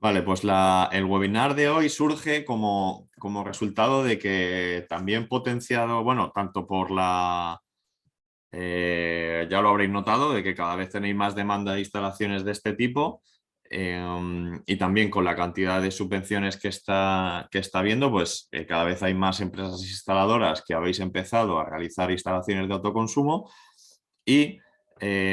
Vale, pues el webinar de hoy surge como resultado de que también potenciado, bueno, tanto por ya lo habréis notado, de que cada vez tenéis más demanda de instalaciones de este tipo, y también con la cantidad de subvenciones que está habiendo, pues cada vez hay más empresas instaladoras que habéis empezado a realizar instalaciones de autoconsumo y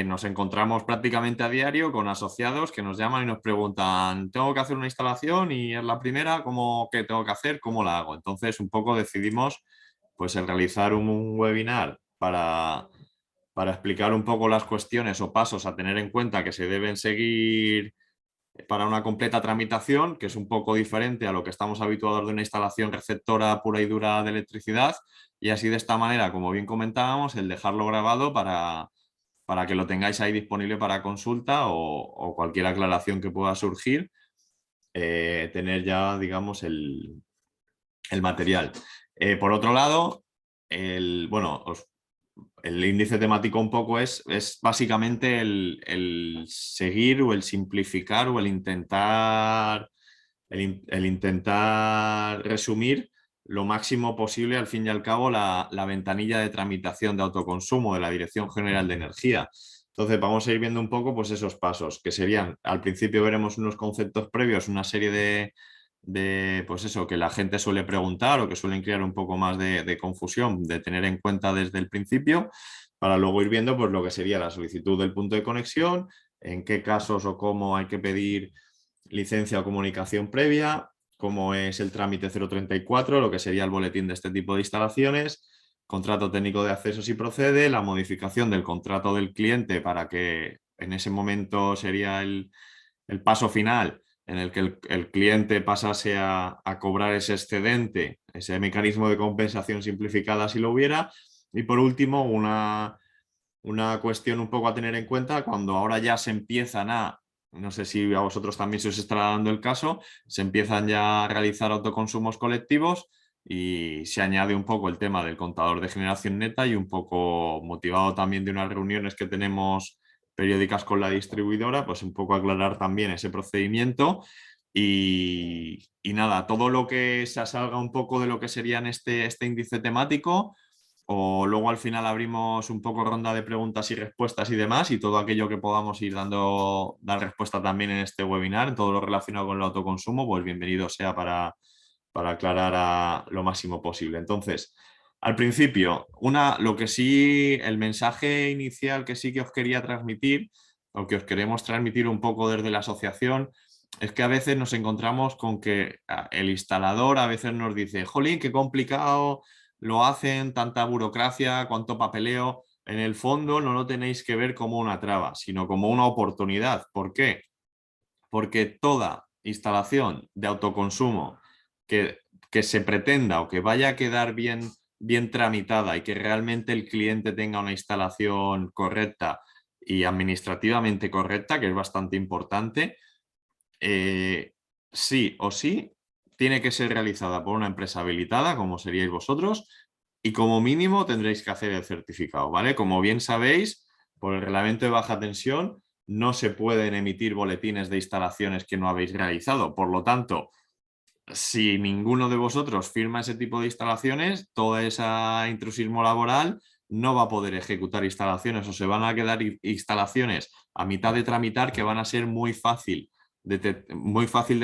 nos encontramos prácticamente a diario con asociados que nos llaman y nos preguntan, tengo que hacer una instalación y es la primera, ¿qué tengo que hacer? ¿Cómo la hago? Entonces un poco decidimos pues el realizar un webinar para explicar un poco las cuestiones o pasos a tener en cuenta que se deben seguir para una completa tramitación, que es un poco diferente a lo que estamos habituados de una instalación receptora pura y dura de electricidad, y así de esta manera, como bien comentábamos, el dejarlo grabado para que lo tengáis ahí disponible para consulta o cualquier aclaración que pueda surgir, tener ya, digamos, el material. Por otro lado, bueno, el índice temático un poco es básicamente el seguir o el simplificar o el intentar resumir lo máximo posible, al fin y al cabo, la ventanilla de tramitación de autoconsumo de la Dirección General de Energía. Entonces vamos a ir viendo un poco pues, esos pasos, que serían, al principio veremos unos conceptos previos, una serie pues eso, que la gente suele preguntar o que suelen crear un poco más de confusión, de tener en cuenta desde el principio, para luego ir viendo pues, lo que sería la solicitud del punto de conexión, en qué casos o cómo hay que pedir licencia o comunicación previa, cómo es el trámite 034, lo que sería el boletín de este tipo de instalaciones, contrato técnico de acceso si procede, la modificación del contrato del cliente para que en ese momento sería el paso final en el que el cliente pasase a cobrar ese excedente, ese mecanismo de compensación simplificada si lo hubiera. Y por último, una cuestión un poco a tener en cuenta cuando ahora ya se empiezan no sé si a vosotros también se os estará dando el caso, se empiezan ya a realizar autoconsumos colectivos y se añade un poco el tema del contador de generación neta y un poco motivado también de unas reuniones que tenemos periódicas con la distribuidora, pues un poco aclarar también ese procedimiento y nada, todo lo que se salga un poco de lo que serían este índice temático o luego al final abrimos un poco ronda de preguntas y respuestas y demás y todo aquello que podamos ir dar respuesta también en este webinar, en todo lo relacionado con el autoconsumo, pues bienvenido sea para aclarar lo máximo posible. Entonces, al principio, lo que sí, el mensaje inicial que sí que os quería transmitir, o que os queremos transmitir un poco desde la asociación, es que a veces nos encontramos con que el instalador a veces nos dice, jolín, qué complicado lo hacen, tanta burocracia, cuánto papeleo. En el fondo no lo tenéis que ver como una traba, sino como una oportunidad. ¿Por qué? Porque toda instalación de autoconsumo que se pretenda o que vaya a quedar bien tramitada y que realmente el cliente tenga una instalación correcta y administrativamente correcta, que es bastante importante, sí o sí tiene que ser realizada por una empresa habilitada, como seríais vosotros, y como mínimo tendréis que hacer el certificado, ¿vale? Como bien sabéis, por el reglamento de baja tensión no se pueden emitir boletines de instalaciones que no habéis realizado. Por lo tanto, si ninguno de vosotros firma ese tipo de instalaciones, todo ese intrusismo laboral no va a poder ejecutar instalaciones o se van a quedar instalaciones a mitad de tramitar que van a ser muy fácil de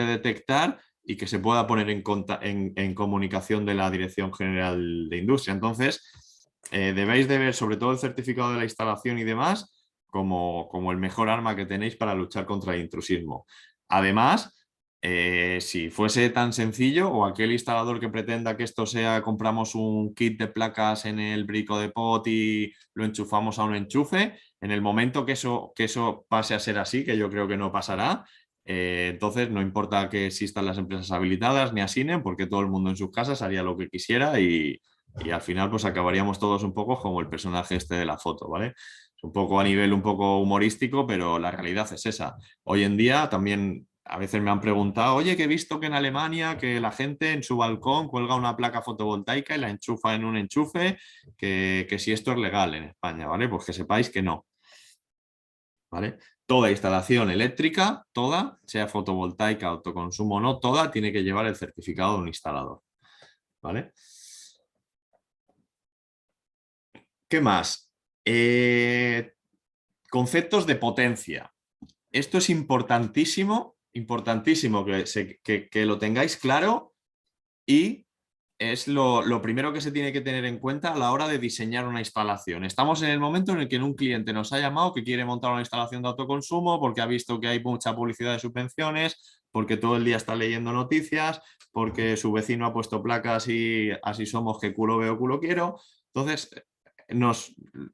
detectar y que se pueda poner en comunicación de la Dirección General de Industria. Entonces, debéis de ver sobre todo el certificado de la instalación y demás como el mejor arma que tenéis para luchar contra el intrusismo. Además, si fuese tan sencillo o aquel instalador que pretenda que esto sea, compramos un kit de placas en el Brico de Pot y lo enchufamos a un enchufe, en el momento que eso pase a ser así, que yo creo que no pasará, entonces no importa que existan las empresas habilitadas ni asinen, porque todo el mundo en sus casas haría lo que quisiera y al final pues acabaríamos todos un poco como el personaje este de la foto, ¿vale? Es un poco a nivel un poco humorístico, pero la realidad es esa. Hoy en día también a veces me han preguntado, oye, que he visto que en Alemania que la gente en su balcón cuelga una placa fotovoltaica y la enchufa en un enchufe, que si esto es legal en España, ¿vale? Pues que sepáis que no, ¿vale? Toda instalación eléctrica, toda, sea fotovoltaica, autoconsumo o no, toda tiene que llevar el certificado de un instalador. ¿Vale? ¿Qué más? Conceptos de potencia. Esto es importantísimo, importantísimo que lo tengáis claro y es lo primero que se tiene que tener en cuenta a la hora de diseñar una instalación. Estamos en el momento en el que un cliente nos ha llamado que quiere montar una instalación de autoconsumo porque ha visto que hay mucha publicidad de subvenciones, porque todo el día está leyendo noticias, porque su vecino ha puesto placas y así somos que culo veo, culo quiero. Entonces,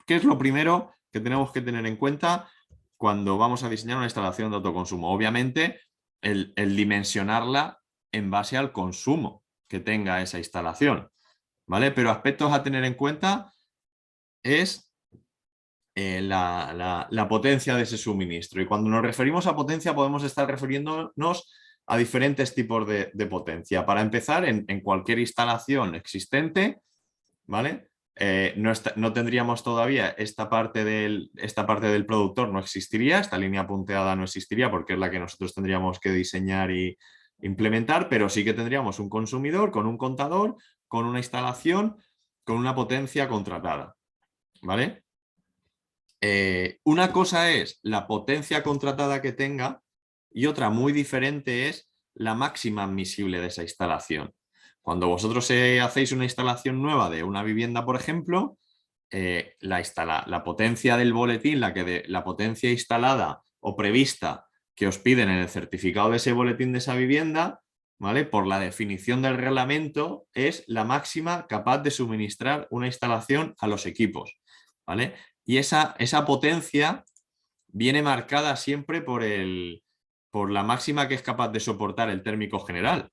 ¿qué es lo primero que tenemos que tener en cuenta cuando vamos a diseñar una instalación de autoconsumo? Obviamente, el dimensionarla en base al consumo que tenga esa instalación, ¿vale? Pero aspectos a tener en cuenta es la potencia de ese suministro. Y cuando nos referimos a potencia podemos estar refiriéndonos a diferentes tipos de potencia. Para empezar, en cualquier instalación existente, ¿vale? No tendríamos todavía esta parte del productor, no existiría, esta línea punteada no existiría porque es la que nosotros tendríamos que diseñar y implementar, pero sí que tendríamos un consumidor con un contador, con una instalación, con una potencia contratada, ¿vale? Una cosa es la potencia contratada que tenga y otra muy diferente es la máxima admisible de esa instalación. Cuando vosotros hacéis una instalación nueva de una vivienda, por ejemplo, la potencia del boletín, la potencia instalada o prevista que os piden en el certificado de ese boletín de esa vivienda, ¿vale? Por la definición del reglamento, es la máxima capaz de suministrar una instalación a los equipos, ¿vale? Y esa potencia viene marcada siempre por la máxima que es capaz de soportar el térmico general.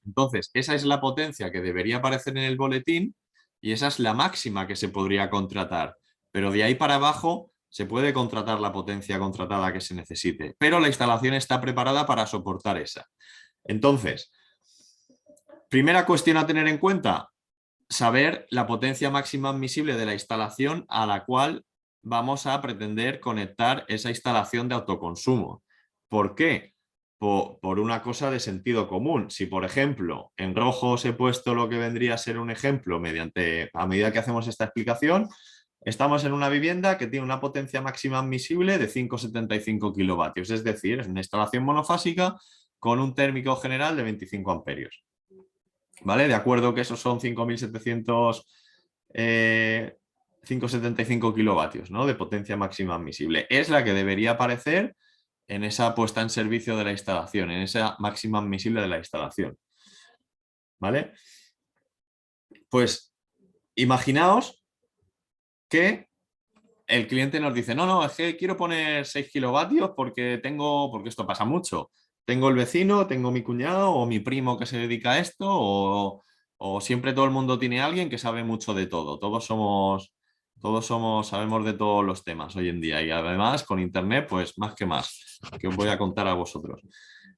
Entonces, esa es la potencia que debería aparecer en el boletín y esa es la máxima que se podría contratar. Pero de ahí para abajo se puede contratar la potencia contratada que se necesite, pero la instalación está preparada para soportar esa. Entonces, primera cuestión a tener en cuenta, saber la potencia máxima admisible de la instalación a la cual vamos a pretender conectar esa instalación de autoconsumo. ¿Por qué? Por una cosa de sentido común. Si, por ejemplo, en rojo os he puesto lo que vendría a ser un ejemplo a medida que hacemos esta explicación, estamos en una vivienda que tiene una potencia máxima admisible de 5,75 kilovatios, es decir, es una instalación monofásica con un térmico general de 25 amperios. ¿Vale? De acuerdo que esos son 5.75 kilovatios, ¿no? De potencia máxima admisible. Es la que debería aparecer en esa puesta en servicio de la instalación, en esa máxima admisible de la instalación. ¿Vale? Pues imaginaos que el cliente nos dice, no, es que quiero poner 6 kilovatios porque esto pasa mucho. Tengo el vecino, tengo mi cuñado o mi primo que se dedica a esto o siempre todo el mundo tiene alguien que sabe mucho de todo. Sabemos de todos los temas hoy en día y además con internet, pues más que os voy a contar a vosotros.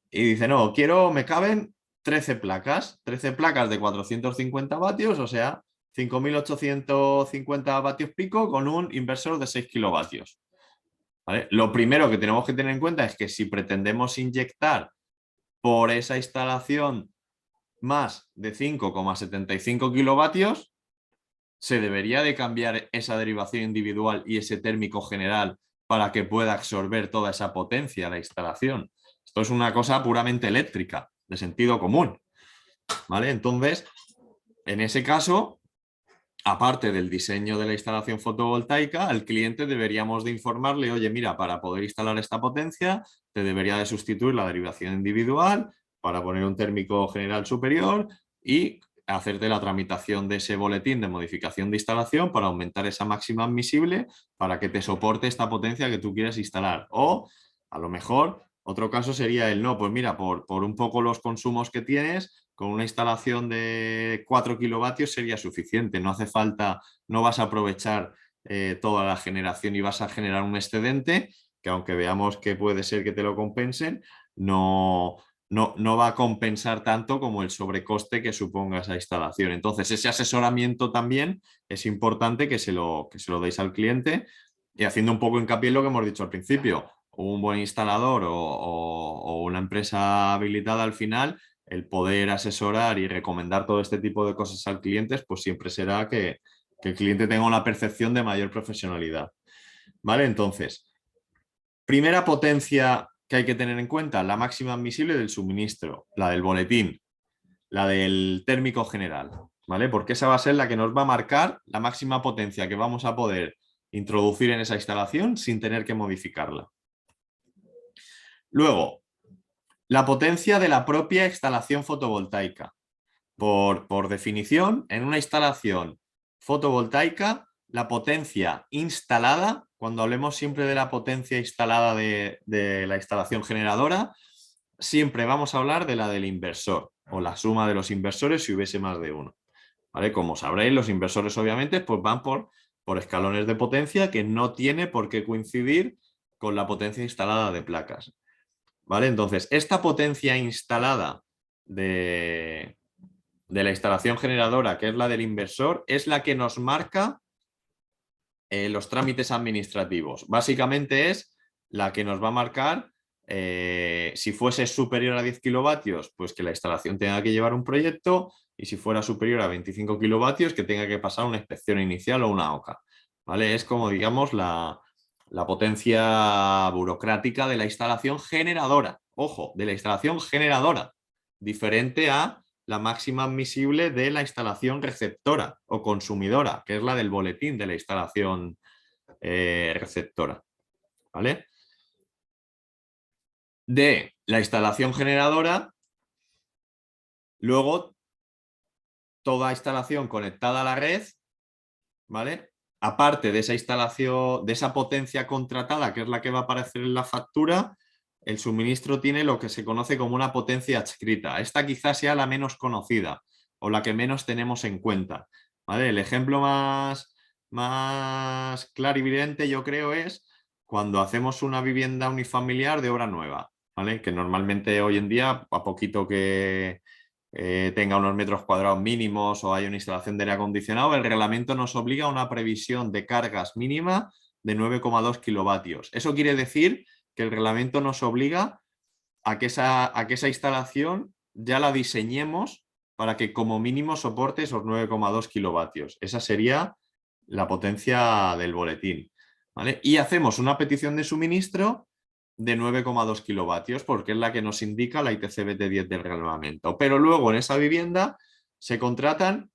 Y dice, no, me caben 13 placas de 450 vatios, o sea, 5.850 vatios pico con un inversor de 6 kilovatios. ¿Vale? Lo primero que tenemos que tener en cuenta es que si pretendemos inyectar por esa instalación más de 5,75 kilovatios, se debería de cambiar esa derivación individual y ese térmico general para que pueda absorber toda esa potencia la instalación. Esto es una cosa puramente eléctrica, de sentido común. ¿Vale? Entonces, en ese caso, aparte del diseño de la instalación fotovoltaica, al cliente deberíamos de informarle, oye, mira, para poder instalar esta potencia, te debería de sustituir la derivación individual para poner un térmico general superior y hacerte la tramitación de ese boletín de modificación de instalación para aumentar esa máxima admisible para que te soporte esta potencia que tú quieres instalar. O, a lo mejor, otro caso sería el no, pues mira, por un poco los consumos que tienes, con una instalación de 4 kilovatios sería suficiente. No hace falta, no vas a aprovechar toda la generación y vas a generar un excedente que aunque veamos que puede ser que te lo compensen, no va a compensar tanto como el sobrecoste que suponga esa instalación. Entonces, ese asesoramiento también es importante que se lo deis al cliente Y haciendo un poco hincapié en lo que hemos dicho al principio, un buen instalador o una empresa habilitada al final, el poder asesorar y recomendar todo este tipo de cosas al cliente, pues siempre será que el cliente tenga una percepción de mayor profesionalidad. ¿Vale? Entonces, primera potencia que hay que tener en cuenta, la máxima admisible del suministro, la del boletín, la del térmico general, ¿vale? Porque esa va a ser la que nos va a marcar la máxima potencia que vamos a poder introducir en esa instalación sin tener que modificarla. Luego, la potencia de la propia instalación fotovoltaica. Por definición, en una instalación fotovoltaica, la potencia instalada, cuando hablemos siempre de la potencia instalada de la instalación generadora, siempre vamos a hablar de la del inversor o la suma de los inversores si hubiese más de uno. ¿Vale? Como sabréis, los inversores obviamente pues van por escalones de potencia que no tiene por qué coincidir con la potencia instalada de placas. ¿Vale? Entonces, esta potencia instalada de la instalación generadora, que es la del inversor, es la que nos marca los trámites administrativos. Básicamente es la que nos va a marcar si fuese superior a 10 kilovatios, pues que la instalación tenga que llevar un proyecto, y si fuera superior a 25 kilovatios, que tenga que pasar una inspección inicial o una OCA. ¿Vale? Es como, digamos, la potencia burocrática de la instalación generadora. Ojo, de la instalación generadora, diferente a la máxima admisible de la instalación receptora o consumidora, que es la del boletín de la instalación receptora. ¿Vale? De la instalación generadora, luego toda instalación conectada a la red, ¿vale? Aparte de esa instalación, de esa potencia contratada, que es la que va a aparecer en la factura, el suministro tiene lo que se conoce como una potencia adscrita. Esta quizás sea la menos conocida o la que menos tenemos en cuenta. ¿Vale? El ejemplo más claro y evidente, yo creo, es cuando hacemos una vivienda unifamiliar de obra nueva. ¿Vale? Que normalmente hoy en día, a poquito que tenga unos metros cuadrados mínimos o haya una instalación de aire acondicionado, el reglamento nos obliga a una previsión de cargas mínima de 9,2 kilovatios. Eso quiere decir que el reglamento nos obliga a que esa instalación ya la diseñemos para que como mínimo soporte esos 9,2 kilovatios. Esa sería la potencia del boletín. ¿Vale? Y hacemos una petición de suministro de 9,2 kilovatios, porque es la que nos indica la ITC-BT10 del reglamento. Pero luego en esa vivienda se contratan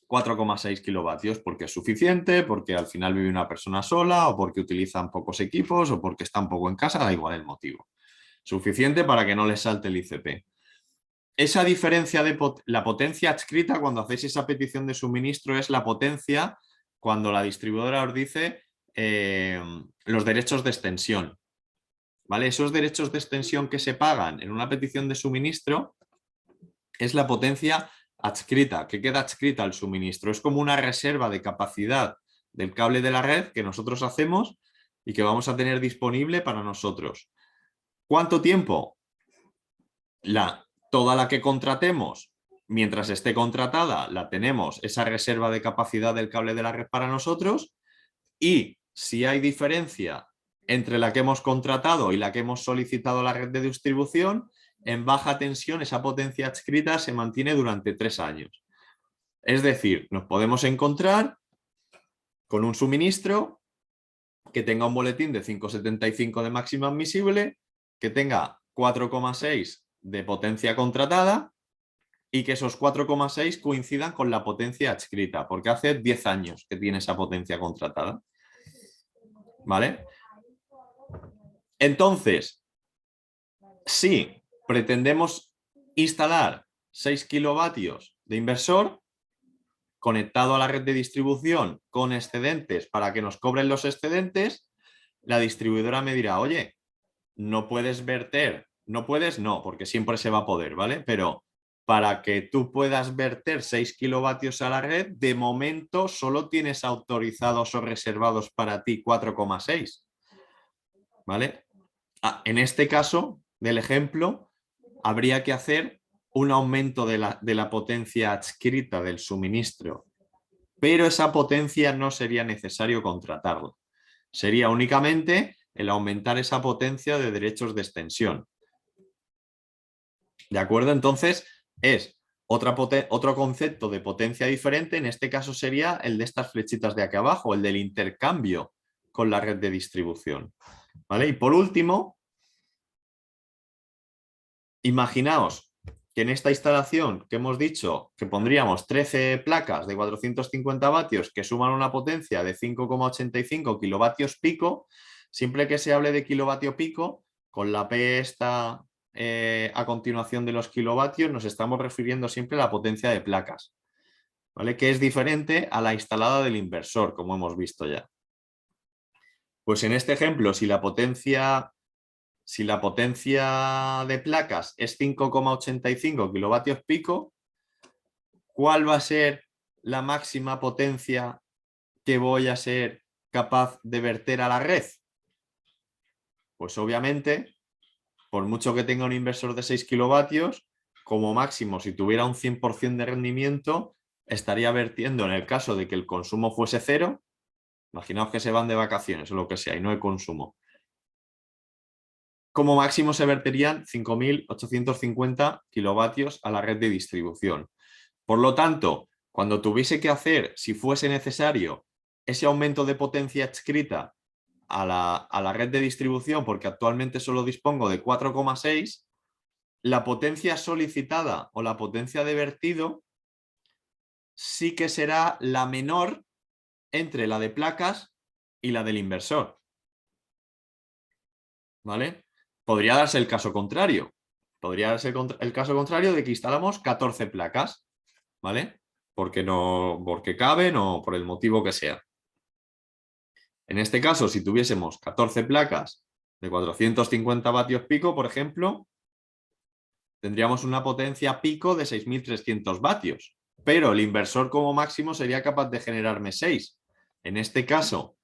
4,6 kilovatios porque es suficiente, porque al final vive una persona sola, o porque utilizan pocos equipos, o porque está un poco en casa, da igual el motivo. Suficiente para que no les salte el ICP. Esa diferencia de la potencia adscrita cuando hacéis esa petición de suministro es la potencia cuando la distribuidora os dice los derechos de extensión. ¿Vale? Esos derechos de extensión que se pagan en una petición de suministro es la potencia adscrita, que queda adscrita al suministro. Es como una reserva de capacidad del cable de la red que nosotros hacemos y que vamos a tener disponible para nosotros. ¿Cuánto tiempo? Toda la que contratemos, mientras esté contratada, la tenemos, esa reserva de capacidad del cable de la red para nosotros, y si hay diferencia entre la que hemos contratado y la que hemos solicitado a la red de distribución, en baja tensión esa potencia adscrita se mantiene durante 3 años. Es decir, nos podemos encontrar con un suministro que tenga un boletín de 5,75 de máxima admisible, que tenga 4,6 de potencia contratada y que esos 4,6 coincidan con la potencia adscrita, porque hace 10 años que tiene esa potencia contratada. ¿Vale? Entonces, si pretendemos instalar 6 kilovatios de inversor conectado a la red de distribución con excedentes para que nos cobren los excedentes, la distribuidora me dirá, oye, no puedes verter, no puedes, no, porque siempre se va a poder, ¿vale? Pero para que tú puedas verter 6 kilovatios a la red, de momento solo tienes autorizados o reservados para ti 4,6, ¿vale? En este caso del ejemplo, habría que hacer un aumento de la potencia adscrita del suministro, pero esa potencia no sería necesario contratarla. Sería únicamente el aumentar esa potencia de derechos de extensión. ¿De acuerdo? Entonces, es otro concepto de potencia diferente, en este caso sería el de estas flechitas de aquí abajo, el del intercambio con la red de distribución. ¿Vale? Y por último, imaginaos que en esta instalación que hemos dicho que pondríamos 13 placas de 450 vatios que suman una potencia de 5,85 kilovatios pico, siempre que se hable de kilovatio pico, con la P esta a continuación de los kilovatios, nos estamos refiriendo siempre a la potencia de placas, ¿vale? Que es diferente a la instalada del inversor, como hemos visto ya. Pues en este ejemplo, si la potencia de placas es 5,85 kilovatios pico, ¿cuál va a ser la máxima potencia que voy a ser capaz de verter a la red? Pues obviamente, por mucho que tenga un inversor de 6 kilovatios, como máximo, si tuviera un 100% de rendimiento, estaría vertiendo, en el caso de que el consumo fuese cero, imaginaos que se van de vacaciones o lo que sea y no hay consumo, como máximo se verterían 5.850 kilovatios a la red de distribución. Por lo tanto, cuando tuviese que hacer, si fuese necesario, ese aumento de potencia adscrita a la red de distribución, porque actualmente solo dispongo de 4,6, la potencia solicitada o la potencia de vertido sí que será la menor entre la de placas y la del inversor. ¿Vale? Podría darse el caso contrario. Podría darse el caso contrario de que instalamos 14 placas, ¿vale? Porque caben o por el motivo que sea. En este caso, si tuviésemos 14 placas de 450 vatios pico, por ejemplo, tendríamos una potencia pico de 6.300 vatios, pero el inversor como máximo sería capaz de generarme 6. En este caso,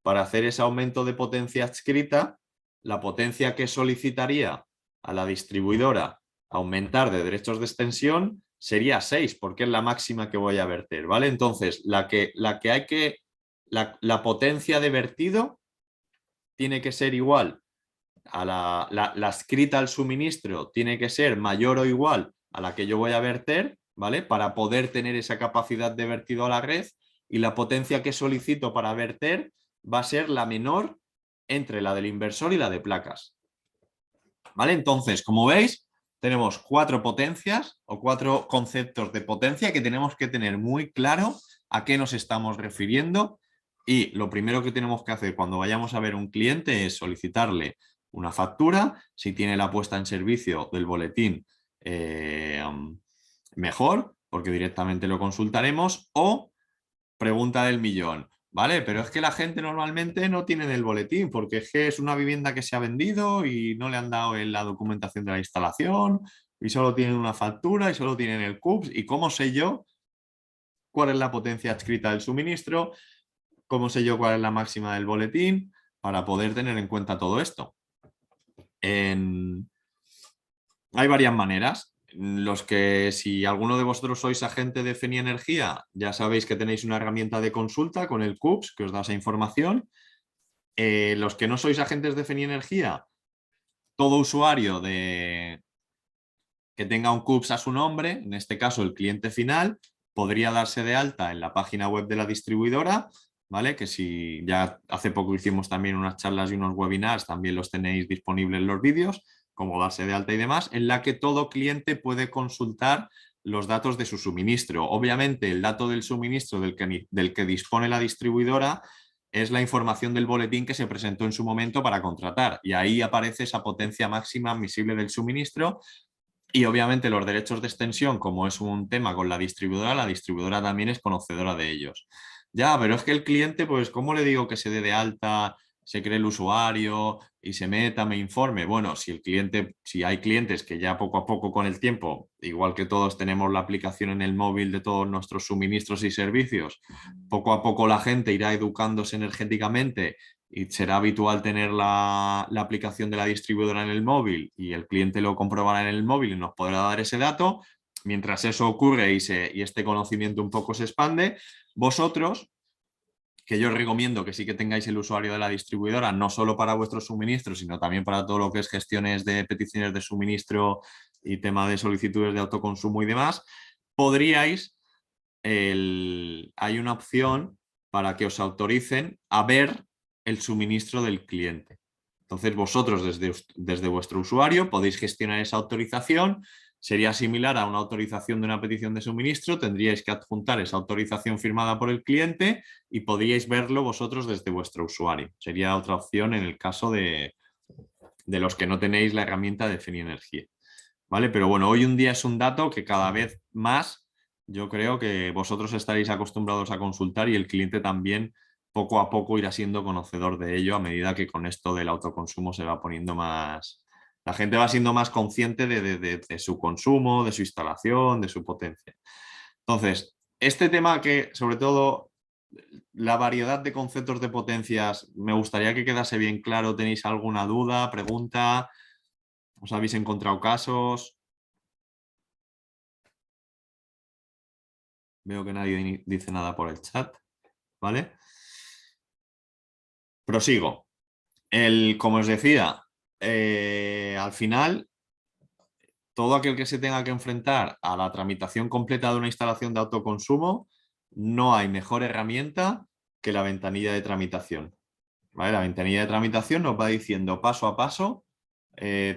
para hacer ese aumento de potencia adscrita, la potencia que solicitaría a la distribuidora aumentar de derechos de extensión sería 6, porque es la máxima que voy a verter, ¿vale? Entonces, la potencia de vertido tiene que ser igual a la adscrita al suministro, tiene que ser mayor o igual a la que yo voy a verter, ¿vale? Para poder tener esa capacidad de vertido a la red, y la potencia que solicito para verter va a ser la menor entre la del inversor y la de placas. ¿Vale? Entonces, como veis, tenemos 4 potencias o 4 conceptos de potencia que tenemos que tener muy claro a qué nos estamos refiriendo, y lo primero que tenemos que hacer cuando vayamos a ver un cliente es solicitarle una factura, si tiene la puesta en servicio del boletín mejor, porque directamente lo consultaremos, o pregunta del millón. Vale, pero es que la gente normalmente no tiene el boletín porque es que es una vivienda que se ha vendido y no le han dado la documentación de la instalación y solo tienen una factura y solo tienen el CUPS. ¿Y cómo sé yo cuál es la potencia adscrita del suministro? ¿Cómo sé yo cuál es la máxima del boletín? Para poder tener en cuenta todo esto. Hay varias maneras. Los que, si alguno de vosotros sois agente de Fenia Energía, ya sabéis que tenéis una herramienta de consulta con el CUPS que os da esa información. Los que no sois agentes de Fenia Energía, todo usuario que tenga un CUPS a su nombre, en este caso el cliente final, podría darse de alta en la página web de la distribuidora, ¿vale? Que si ya hace poco hicimos también unas charlas y unos webinars, también los tenéis disponibles los vídeos, como darse de alta y demás, en la que todo cliente puede consultar los datos de su suministro. Obviamente el dato del suministro del que dispone la distribuidora es la información del boletín que se presentó en su momento para contratar, y ahí aparece esa potencia máxima admisible del suministro. Y obviamente los derechos de extensión, como es un tema con la distribuidora también es conocedora de ellos. Ya, pero es que el cliente, pues, ¿cómo le digo que se dé de alta, se cree el usuario y se meta, me informe? Bueno, si hay clientes que ya poco a poco con el tiempo, igual que todos tenemos la aplicación en el móvil de todos nuestros suministros y servicios, poco a poco la gente irá educándose energéticamente y será habitual tener la aplicación de la distribuidora en el móvil, y el cliente lo comprobará en el móvil y nos podrá dar ese dato. Mientras eso ocurre y este conocimiento un poco se expande, vosotros que yo os recomiendo que sí que tengáis el usuario de la distribuidora, no solo para vuestros suministros, sino también para todo lo que es gestiones de peticiones de suministro y tema de solicitudes de autoconsumo y demás, podríais, hay una opción para que os autoricen a ver el suministro del cliente. Entonces vosotros desde vuestro usuario podéis gestionar esa autorización. Sería similar a una autorización de una petición de suministro, tendríais que adjuntar esa autorización firmada por el cliente y podríais verlo vosotros desde vuestro usuario. Sería otra opción en el caso de los que no tenéis la herramienta de Fenienergia. ¿Vale? Pero bueno, hoy en día es un dato que cada vez más yo creo que vosotros estaréis acostumbrados a consultar y el cliente también poco a poco irá siendo conocedor de ello a medida que con esto del autoconsumo se va poniendo más... La gente va siendo más consciente de su consumo, de su instalación, de su potencia. Entonces, este tema que sobre todo la variedad de conceptos de potencias, me gustaría que quedase bien claro. ¿Tenéis alguna duda, pregunta? ¿Os habéis encontrado casos? Veo que nadie dice nada por el chat, ¿vale? Prosigo. Como os decía, al final, todo aquel que se tenga que enfrentar a la tramitación completa de una instalación de autoconsumo, no hay mejor herramienta que la ventanilla de tramitación. ¿Vale? La ventanilla de tramitación nos va diciendo paso a paso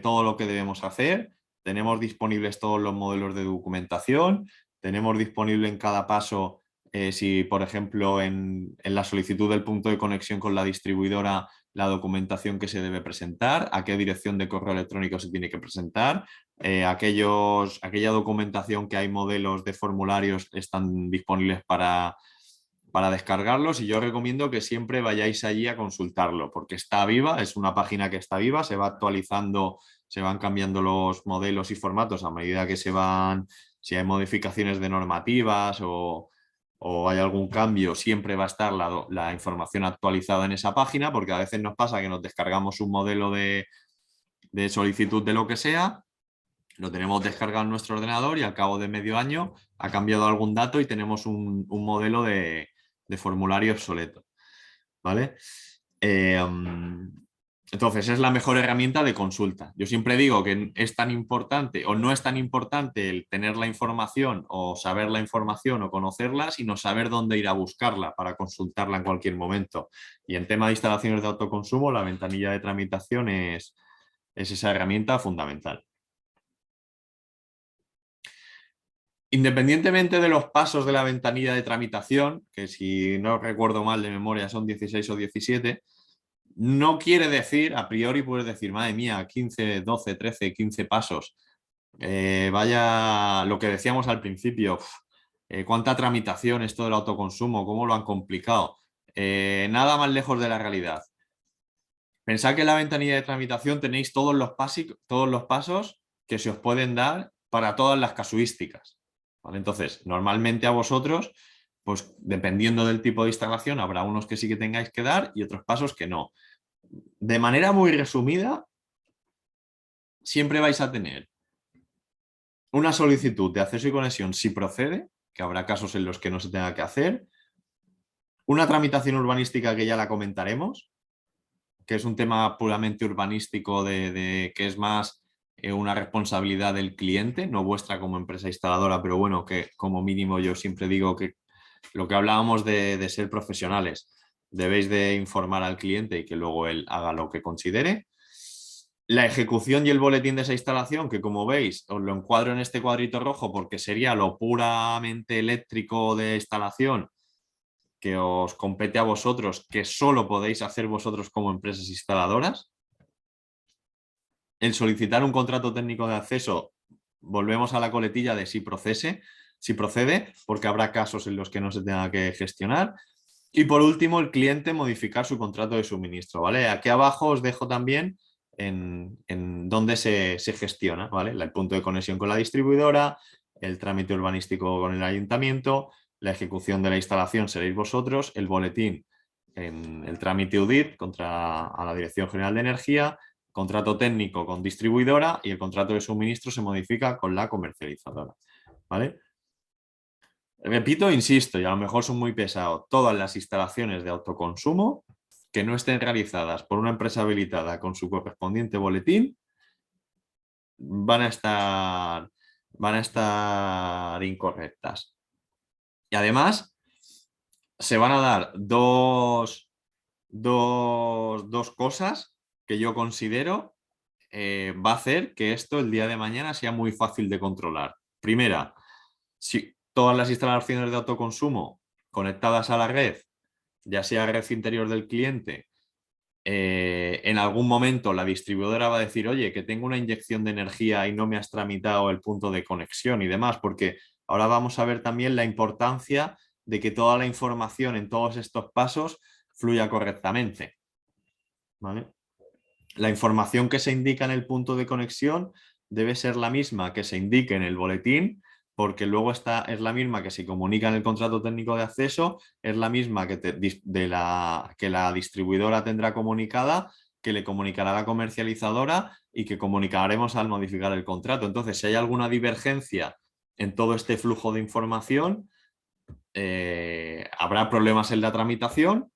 todo lo que debemos hacer. Tenemos disponibles todos los modelos de documentación, tenemos disponible en cada paso, si por ejemplo en la solicitud del punto de conexión con la distribuidora, la documentación que se debe presentar, a qué dirección de correo electrónico se tiene que presentar, aquella documentación que hay modelos de formularios están disponibles para descargarlos, y yo recomiendo que siempre vayáis allí a consultarlo porque está viva, es una página que está viva, se va actualizando, se van cambiando los modelos y formatos a medida que si hay modificaciones de normativas o hay algún cambio, siempre va a estar la información actualizada en esa página, porque a veces nos pasa que nos descargamos un modelo de solicitud de lo que sea, lo tenemos descargado en nuestro ordenador y al cabo de medio año ha cambiado algún dato y tenemos un modelo de formulario obsoleto, ¿vale? Entonces es la mejor herramienta de consulta. Yo siempre digo que es tan importante o no es tan importante el tener la información o saber la información o conocerla, sino saber dónde ir a buscarla para consultarla en cualquier momento. Y en tema de instalaciones de autoconsumo, la ventanilla de tramitación es esa herramienta fundamental. Independientemente de los pasos de la ventanilla de tramitación, que si no recuerdo mal de memoria son 16 o 17, no quiere decir, a priori puedes decir, madre mía, 15, 12, 13, 15 pasos. Vaya lo que decíamos al principio, cuánta tramitación esto del autoconsumo, cómo lo han complicado. Nada más lejos de la realidad. Pensad que en la ventanilla de tramitación tenéis todos los pasos que se os pueden dar para todas las casuísticas. ¿Vale? Entonces, normalmente a vosotros, pues dependiendo del tipo de instalación, habrá unos que sí que tengáis que dar y otros pasos que no. De manera muy resumida, siempre vais a tener una solicitud de acceso y conexión si procede, que habrá casos en los que no se tenga que hacer, una tramitación urbanística que ya la comentaremos, que es un tema puramente urbanístico que es más una responsabilidad del cliente, no vuestra como empresa instaladora, pero bueno, que como mínimo yo siempre digo que lo que hablábamos de ser profesionales, debéis de informar al cliente y que luego él haga lo que considere. La ejecución y el boletín de esa instalación, que como veis os lo encuadro en este cuadrito rojo porque sería lo puramente eléctrico de instalación, que os compete a vosotros, que solo podéis hacer vosotros como empresas instaladoras. El solicitar un contrato técnico de acceso, volvemos a la coletilla de si procede, porque habrá casos en los que no se tenga que gestionar. Y por último, el cliente modificar su contrato de suministro, ¿vale? Aquí abajo os dejo también en dónde se gestiona, ¿vale? El punto de conexión con la distribuidora, el trámite urbanístico con el ayuntamiento, la ejecución de la instalación seréis vosotros, el boletín en el trámite UDIT a la Dirección General de Energía, contrato técnico con distribuidora y el contrato de suministro se modifica con la comercializadora, ¿vale? Repito, insisto, y a lo mejor son muy pesados, todas las instalaciones de autoconsumo que no estén realizadas por una empresa habilitada con su correspondiente boletín van a estar, van a estar incorrectas. Y además se van a dar dos cosas que yo considero va a hacer que esto el día de mañana sea muy fácil de controlar. Primera, si todas las instalaciones de autoconsumo conectadas a la red, ya sea red interior del cliente, en algún momento la distribuidora va a decir, oye, que tengo una inyección de energía y no me has tramitado el punto de conexión y demás, porque ahora vamos a ver también la importancia de que toda la información en todos estos pasos fluya correctamente. ¿Vale? La información que se indica en el punto de conexión debe ser la misma que se indique en el boletín, porque luego es la misma que se comunica en el contrato técnico de acceso, es la misma que la distribuidora tendrá comunicada, que le comunicará la comercializadora y que comunicaremos al modificar el contrato. Entonces, si hay alguna divergencia en todo este flujo de información, habrá problemas en la tramitación.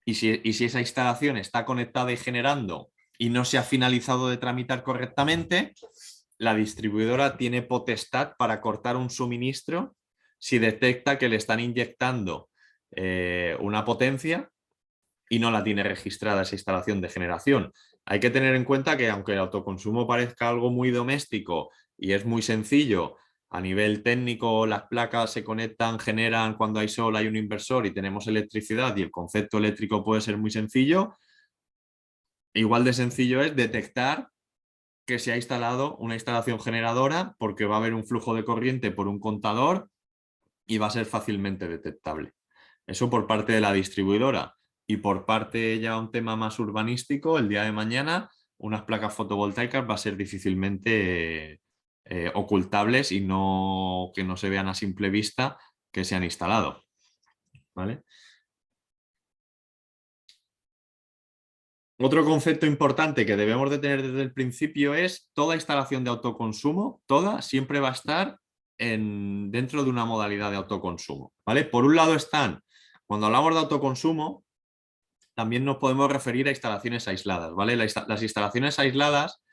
Y si esa instalación está conectada y generando y no se ha finalizado de tramitar correctamente, la distribuidora tiene potestad para cortar un suministro si detecta que le están inyectando una potencia y no la tiene registrada esa instalación de generación. Hay que tener en cuenta que aunque el autoconsumo parezca algo muy doméstico y es muy sencillo, a nivel técnico las placas se conectan, generan cuando hay sol, hay un inversor y tenemos electricidad y el concepto eléctrico puede ser muy sencillo, igual de sencillo es detectar que se ha instalado una instalación generadora porque va a haber un flujo de corriente por un contador y va a ser fácilmente detectable. Eso por parte de la distribuidora. Y por parte ya un tema más urbanístico, el día de mañana unas placas fotovoltaicas va a ser difícilmente ocultables y que no se vean a simple vista que se han instalado. ¿Vale? Otro concepto importante que debemos de tener desde el principio es toda instalación de autoconsumo, toda siempre va a estar dentro de una modalidad de autoconsumo. ¿Vale? Por un lado están, cuando hablamos de autoconsumo, también nos podemos referir a instalaciones aisladas, ¿vale? Las instalaciones aisladas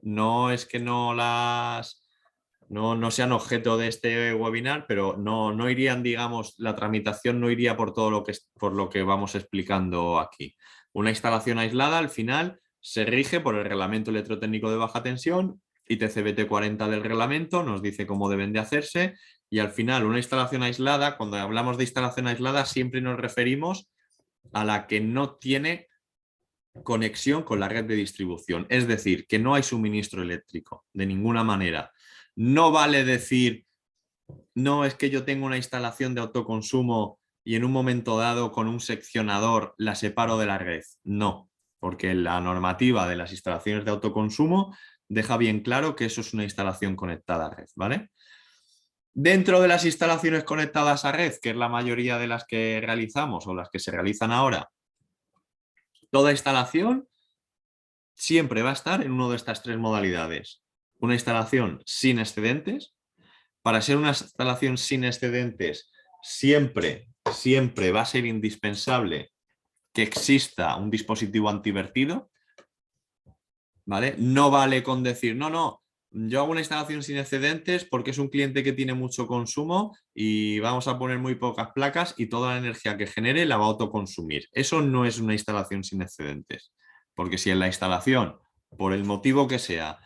no es que no sean objeto de este webinar, pero no irían, digamos, la tramitación no iría por todo por lo que vamos explicando aquí. Una instalación aislada, al final, se rige por el Reglamento Electrotécnico de Baja Tensión, ITCBT 40 del reglamento, nos dice cómo deben de hacerse, y al final, una instalación aislada, cuando hablamos de instalación aislada, siempre nos referimos a la que no tiene conexión con la red de distribución. Es decir, que no hay suministro eléctrico de ninguna manera. No vale decir, no es que yo tengo una instalación de autoconsumo y en un momento dado con un seccionador la separo de la red. No, porque la normativa de las instalaciones de autoconsumo deja bien claro que eso es una instalación conectada a red, ¿vale? Dentro de las instalaciones conectadas a red, que es la mayoría de las que realizamos o las que se realizan ahora, toda instalación siempre va a estar en una de estas tres modalidades. Una instalación sin excedentes. Para ser una instalación sin excedentes, siempre va a ser indispensable que exista un dispositivo antivertido. ¿Vale? No vale con decir, no, yo hago una instalación sin excedentes porque es un cliente que tiene mucho consumo y vamos a poner muy pocas placas y toda la energía que genere la va a autoconsumir. Eso no es una instalación sin excedentes. Porque si en la instalación, por el motivo que sea,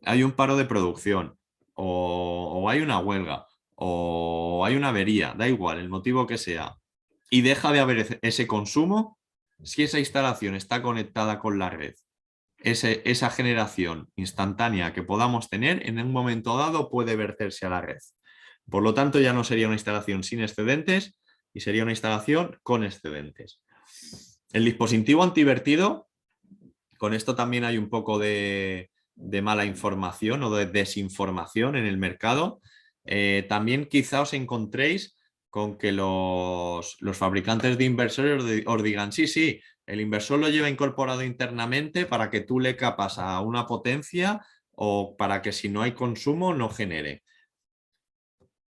hay un paro de producción o hay una huelga o hay una avería, da igual, el motivo que sea, y deja de haber ese consumo, si esa instalación está conectada con la red, esa generación instantánea que podamos tener en un momento dado puede verterse a la red. Por lo tanto, ya no sería una instalación sin excedentes y sería una instalación con excedentes. El dispositivo antivertido, con esto también hay un poco de mala información o de desinformación en el mercado. También quizá os encontréis con que los fabricantes de inversores os digan, sí, el inversor lo lleva incorporado internamente para que tú le capas a una potencia o para que si no hay consumo no genere.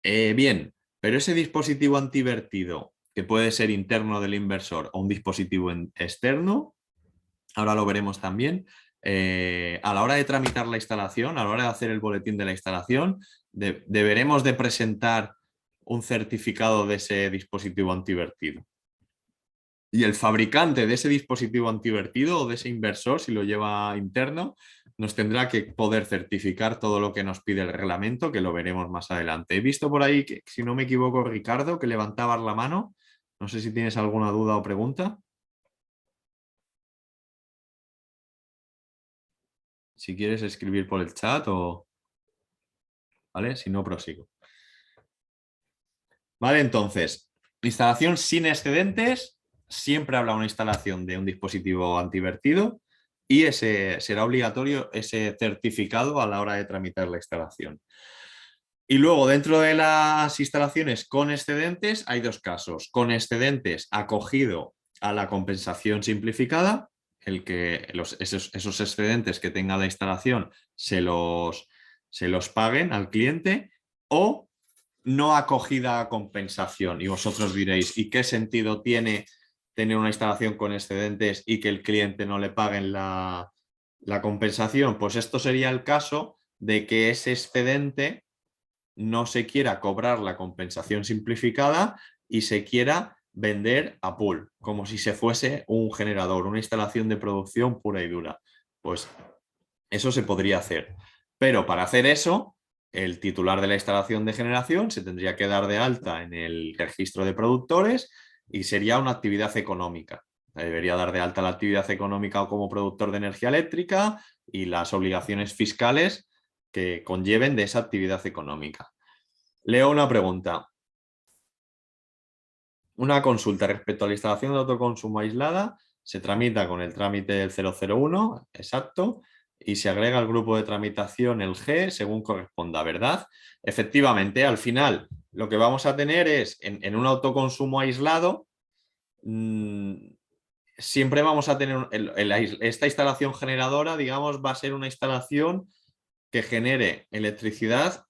Bien, Pero ese dispositivo antivertido, que puede ser interno del inversor o un dispositivo externo, ahora lo veremos también, a la hora de tramitar la instalación, a la hora de hacer el boletín de la instalación, deberemos de presentar un certificado de ese dispositivo antivertido. Y el fabricante de ese dispositivo antivertido o de ese inversor, si lo lleva interno, nos tendrá que poder certificar todo lo que nos pide el reglamento, que lo veremos más adelante. He visto por ahí que, si no me equivoco, Ricardo, que levantabas la mano. No sé si tienes alguna duda o pregunta. Si quieres escribir por el chat o... ¿Vale? Si no, prosigo. Vale, entonces, instalación sin excedentes. Siempre habrá una instalación de un dispositivo antivertido y ese será obligatorio ese certificado a la hora de tramitar la instalación. Y luego, dentro de las instalaciones con excedentes, hay dos casos. Con excedentes acogido a la compensación simplificada, el que esos excedentes que tenga la instalación se los paguen al cliente, o no acogida a compensación. Y vosotros diréis, ¿y qué sentido tiene tener una instalación con excedentes y que el cliente no le paguen la compensación? Pues esto sería el caso de que ese excedente no se quiera cobrar la compensación simplificada y se quiera vender a pool, como si se fuese un generador, una instalación de producción pura y dura. Pues eso se podría hacer. Pero para hacer eso, el titular de la instalación de generación se tendría que dar de alta en el registro de productores y sería una actividad económica. Debería dar de alta la actividad económica como productor de energía eléctrica y las obligaciones fiscales que conlleven de esa actividad económica. Leo una pregunta. Una consulta respecto a la instalación de autoconsumo aislada se tramita con el trámite del 001, exacto, y se agrega al grupo de tramitación el G según corresponda, ¿verdad? Efectivamente, al final lo que vamos a tener es en un autoconsumo aislado, siempre vamos a tener esta instalación generadora, digamos, va a ser una instalación que genere electricidad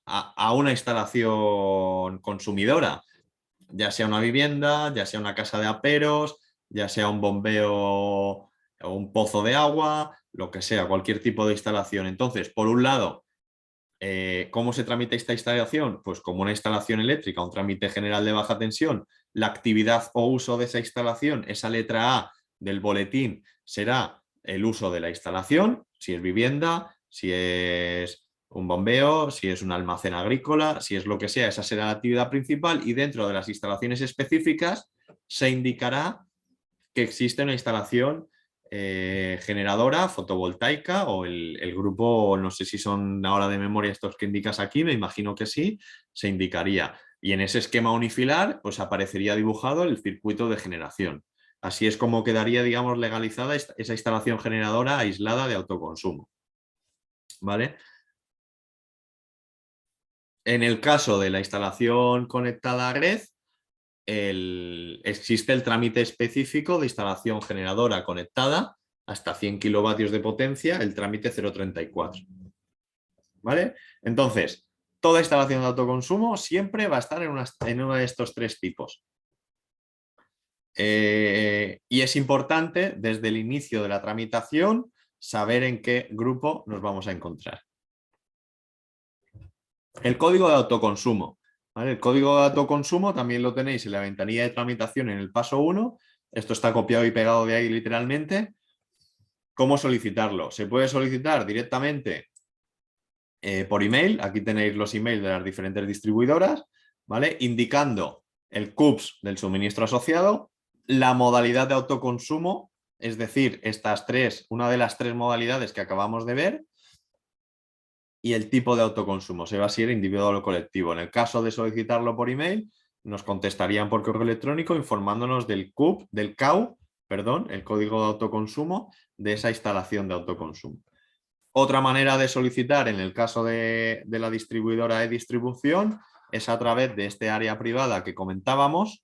a una instalación consumidora, ya sea una vivienda, ya sea una casa de aperos, ya sea un bombeo o un pozo de agua, lo que sea, cualquier tipo de instalación. Entonces, por un lado, ¿cómo se tramita esta instalación? Pues como una instalación eléctrica, un trámite general de baja tensión, la actividad o uso de esa instalación, esa letra A del boletín será el uso de la instalación, si es vivienda, si es un bombeo, si es un almacén agrícola, si es lo que sea, esa será la actividad principal y dentro de las instalaciones específicas se indicará que existe una instalación generadora fotovoltaica o el grupo, no sé si son ahora de memoria estos que indicas aquí, me imagino que sí, se indicaría. Y en ese esquema unifilar, pues aparecería dibujado el circuito de generación. Así es como quedaría, digamos, legalizada esa instalación generadora aislada de autoconsumo. ¿Vale? En el caso de la instalación conectada a red, existe el trámite específico de instalación generadora conectada hasta 100 kilovatios de potencia, el trámite 034. ¿Vale? Entonces, toda instalación de autoconsumo siempre va a estar en uno de estos tres tipos. Y es importante, desde el inicio de la tramitación, saber en qué grupo nos vamos a encontrar. El código de autoconsumo. ¿Vale? El código de autoconsumo también lo tenéis en la ventanilla de tramitación en el paso 1. Esto está copiado y pegado de ahí literalmente. ¿Cómo solicitarlo? Se puede solicitar directamente por email. Aquí tenéis los emails de las diferentes distribuidoras, ¿vale? Indicando el CUPS del suministro asociado, la modalidad de autoconsumo, es decir, una de las tres modalidades que acabamos de ver, y el tipo de autoconsumo, se va a ser individual o colectivo. En el caso de solicitarlo por email, nos contestarían por correo electrónico informándonos del CAU, perdón, el código de autoconsumo de esa instalación de autoconsumo. Otra manera de solicitar en el caso de la distribuidora de distribución es a través de este área privada que comentábamos,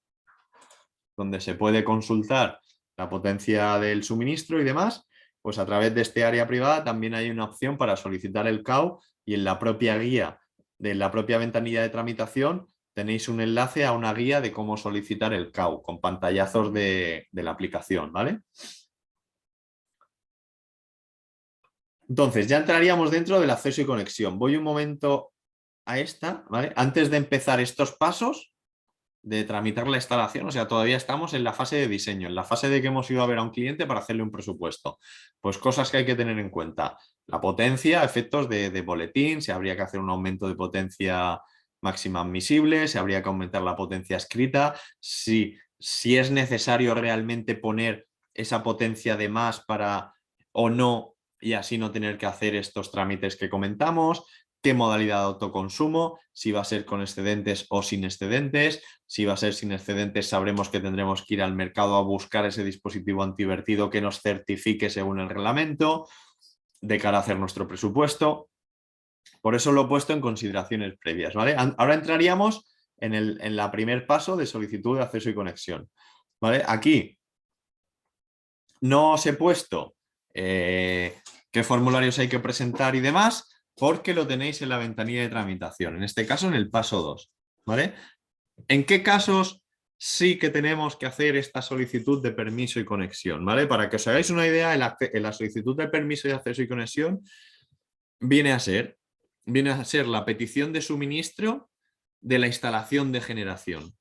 donde se puede consultar la potencia del suministro y demás. Pues a través de este área privada también hay una opción para solicitar el CAU y en la propia guía de la propia ventanilla de tramitación tenéis un enlace a una guía de cómo solicitar el CAU con pantallazos de la aplicación, ¿vale? Entonces, ya entraríamos dentro del acceso y conexión. Voy un momento a esta, ¿vale? Antes de empezar estos pasos de tramitar la instalación, o sea, todavía estamos en la fase de diseño, en la fase de que hemos ido a ver a un cliente para hacerle un presupuesto. Pues cosas que hay que tener en cuenta. La potencia, efectos de boletín, si habría que hacer un aumento de potencia máxima admisible, si habría que aumentar la potencia escrita, si es necesario realmente poner esa potencia de más para o no y así no tener que hacer estos trámites que comentamos, qué modalidad de autoconsumo, si va a ser con excedentes o sin excedentes. Si va a ser sin excedentes, sabremos que tendremos que ir al mercado a buscar ese dispositivo antivertido que nos certifique según el reglamento, de cara a hacer nuestro presupuesto. Por eso lo he puesto en consideraciones previas, ¿vale? Ahora entraríamos en la primer paso de solicitud de acceso y conexión, ¿vale? Aquí no os he puesto qué formularios hay que presentar y demás, porque lo tenéis en la ventanilla de tramitación, en este caso en el paso 2, ¿vale? ¿En qué casos sí que tenemos que hacer esta solicitud de permiso y conexión? ¿Vale? Para que os hagáis una idea, en la solicitud de permiso de acceso y conexión viene a ser la petición de suministro de la instalación de generación.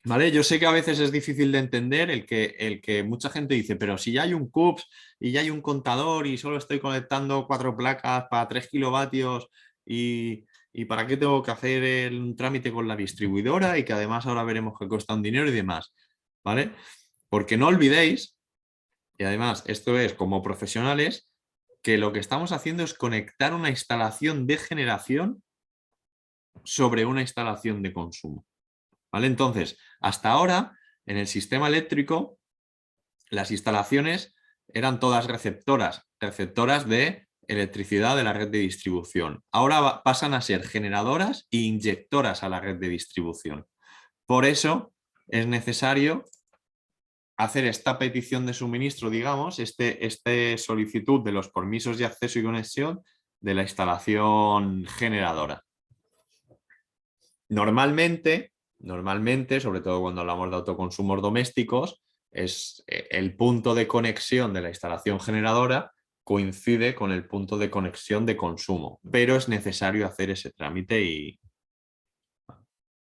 ¿Vale? Yo sé que a veces es difícil de entender el que mucha gente dice, pero si ya hay un CUPS y ya hay un contador y solo estoy conectando 4 placas para 3 kilovatios y para qué tengo que hacer un trámite con la distribuidora y que además ahora veremos que cuesta un dinero y demás, ¿vale? Porque no olvidéis, y además esto es como profesionales, que lo que estamos haciendo es conectar una instalación de generación sobre una instalación de consumo. ¿Vale? Entonces, hasta ahora, en el sistema eléctrico, las instalaciones eran todas receptoras de electricidad de la red de distribución. Ahora pasan a ser generadoras e inyectoras a la red de distribución. Por eso es necesario hacer esta petición de suministro, digamos, este solicitud de los permisos de acceso y conexión de la instalación generadora. Normalmente, sobre todo cuando hablamos de autoconsumos domésticos, el punto de conexión de la instalación generadora coincide con el punto de conexión de consumo, pero es necesario hacer ese trámite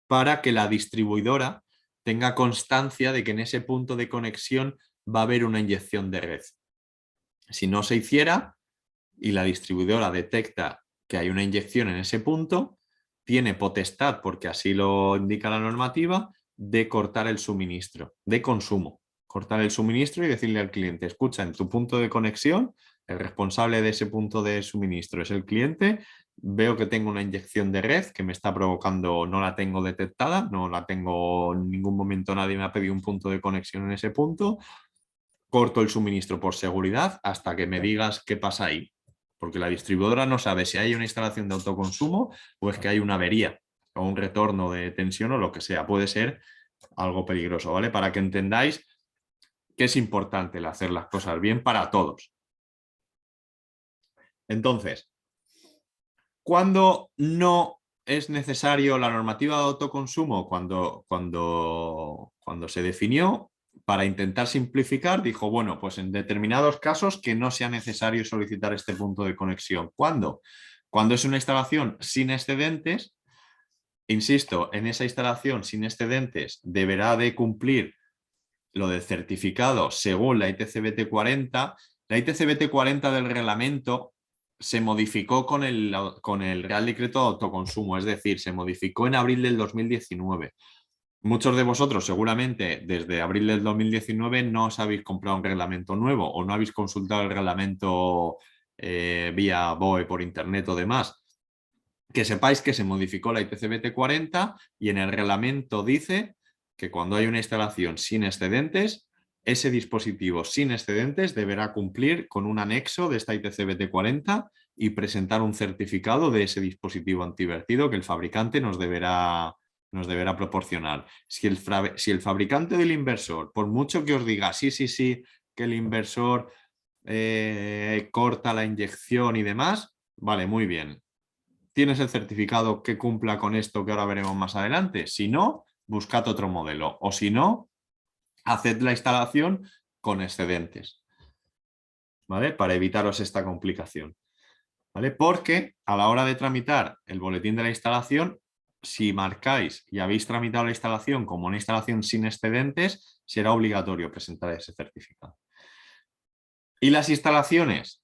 para que la distribuidora tenga constancia de que en ese punto de conexión va a haber una inyección de red. Si no se hiciera y la distribuidora detecta que hay una inyección en ese punto, tiene potestad, porque así lo indica la normativa, de cortar el suministro, de consumo. Cortar el suministro y decirle al cliente, escucha, en tu punto de conexión, el responsable de ese punto de suministro es el cliente, veo que tengo una inyección de red que me está provocando, no la tengo detectada, no la tengo en ningún momento, nadie me ha pedido un punto de conexión en ese punto, corto el suministro por seguridad hasta que me digas qué pasa ahí. Porque la distribuidora no sabe si hay una instalación de autoconsumo o es que hay una avería o un retorno de tensión o lo que sea. Puede ser algo peligroso, ¿vale? Para que entendáis que es importante el hacer las cosas bien para todos. Entonces, ¿cuándo no es necesario la normativa de autoconsumo? Cuando se definió, para intentar simplificar, dijo, bueno, pues en determinados casos que no sea necesario solicitar este punto de conexión. ¿Cuándo? Cuando es una instalación sin excedentes, insisto, en esa instalación sin excedentes deberá de cumplir lo del certificado según la ITCBT 40. La ITCBT 40 del reglamento se modificó con el Real Decreto de Autoconsumo, es decir, se modificó en abril del 2019. Muchos de vosotros seguramente desde abril del 2019 no os habéis comprado un reglamento nuevo o no habéis consultado el reglamento vía BOE por internet o demás. Que sepáis que se modificó la ITCBT 40 y en el reglamento dice que cuando hay una instalación sin excedentes, ese dispositivo sin excedentes deberá cumplir con un anexo de esta ITCBT 40 y presentar un certificado de ese dispositivo antivertido que el fabricante nos deberá proporcionar. Si el fabricante del inversor, por mucho que os diga, sí, que el inversor corta la inyección y demás, vale, muy bien. ¿tienes el certificado que cumpla con esto que ahora veremos más adelante? Si no, buscad otro modelo. O si no, haced la instalación con excedentes, ¿vale? Para evitaros esta complicación, ¿vale? Porque a la hora de tramitar el boletín de la instalación, si marcáis y habéis tramitado la instalación como una instalación sin excedentes, será obligatorio presentar ese certificado. Y las instalaciones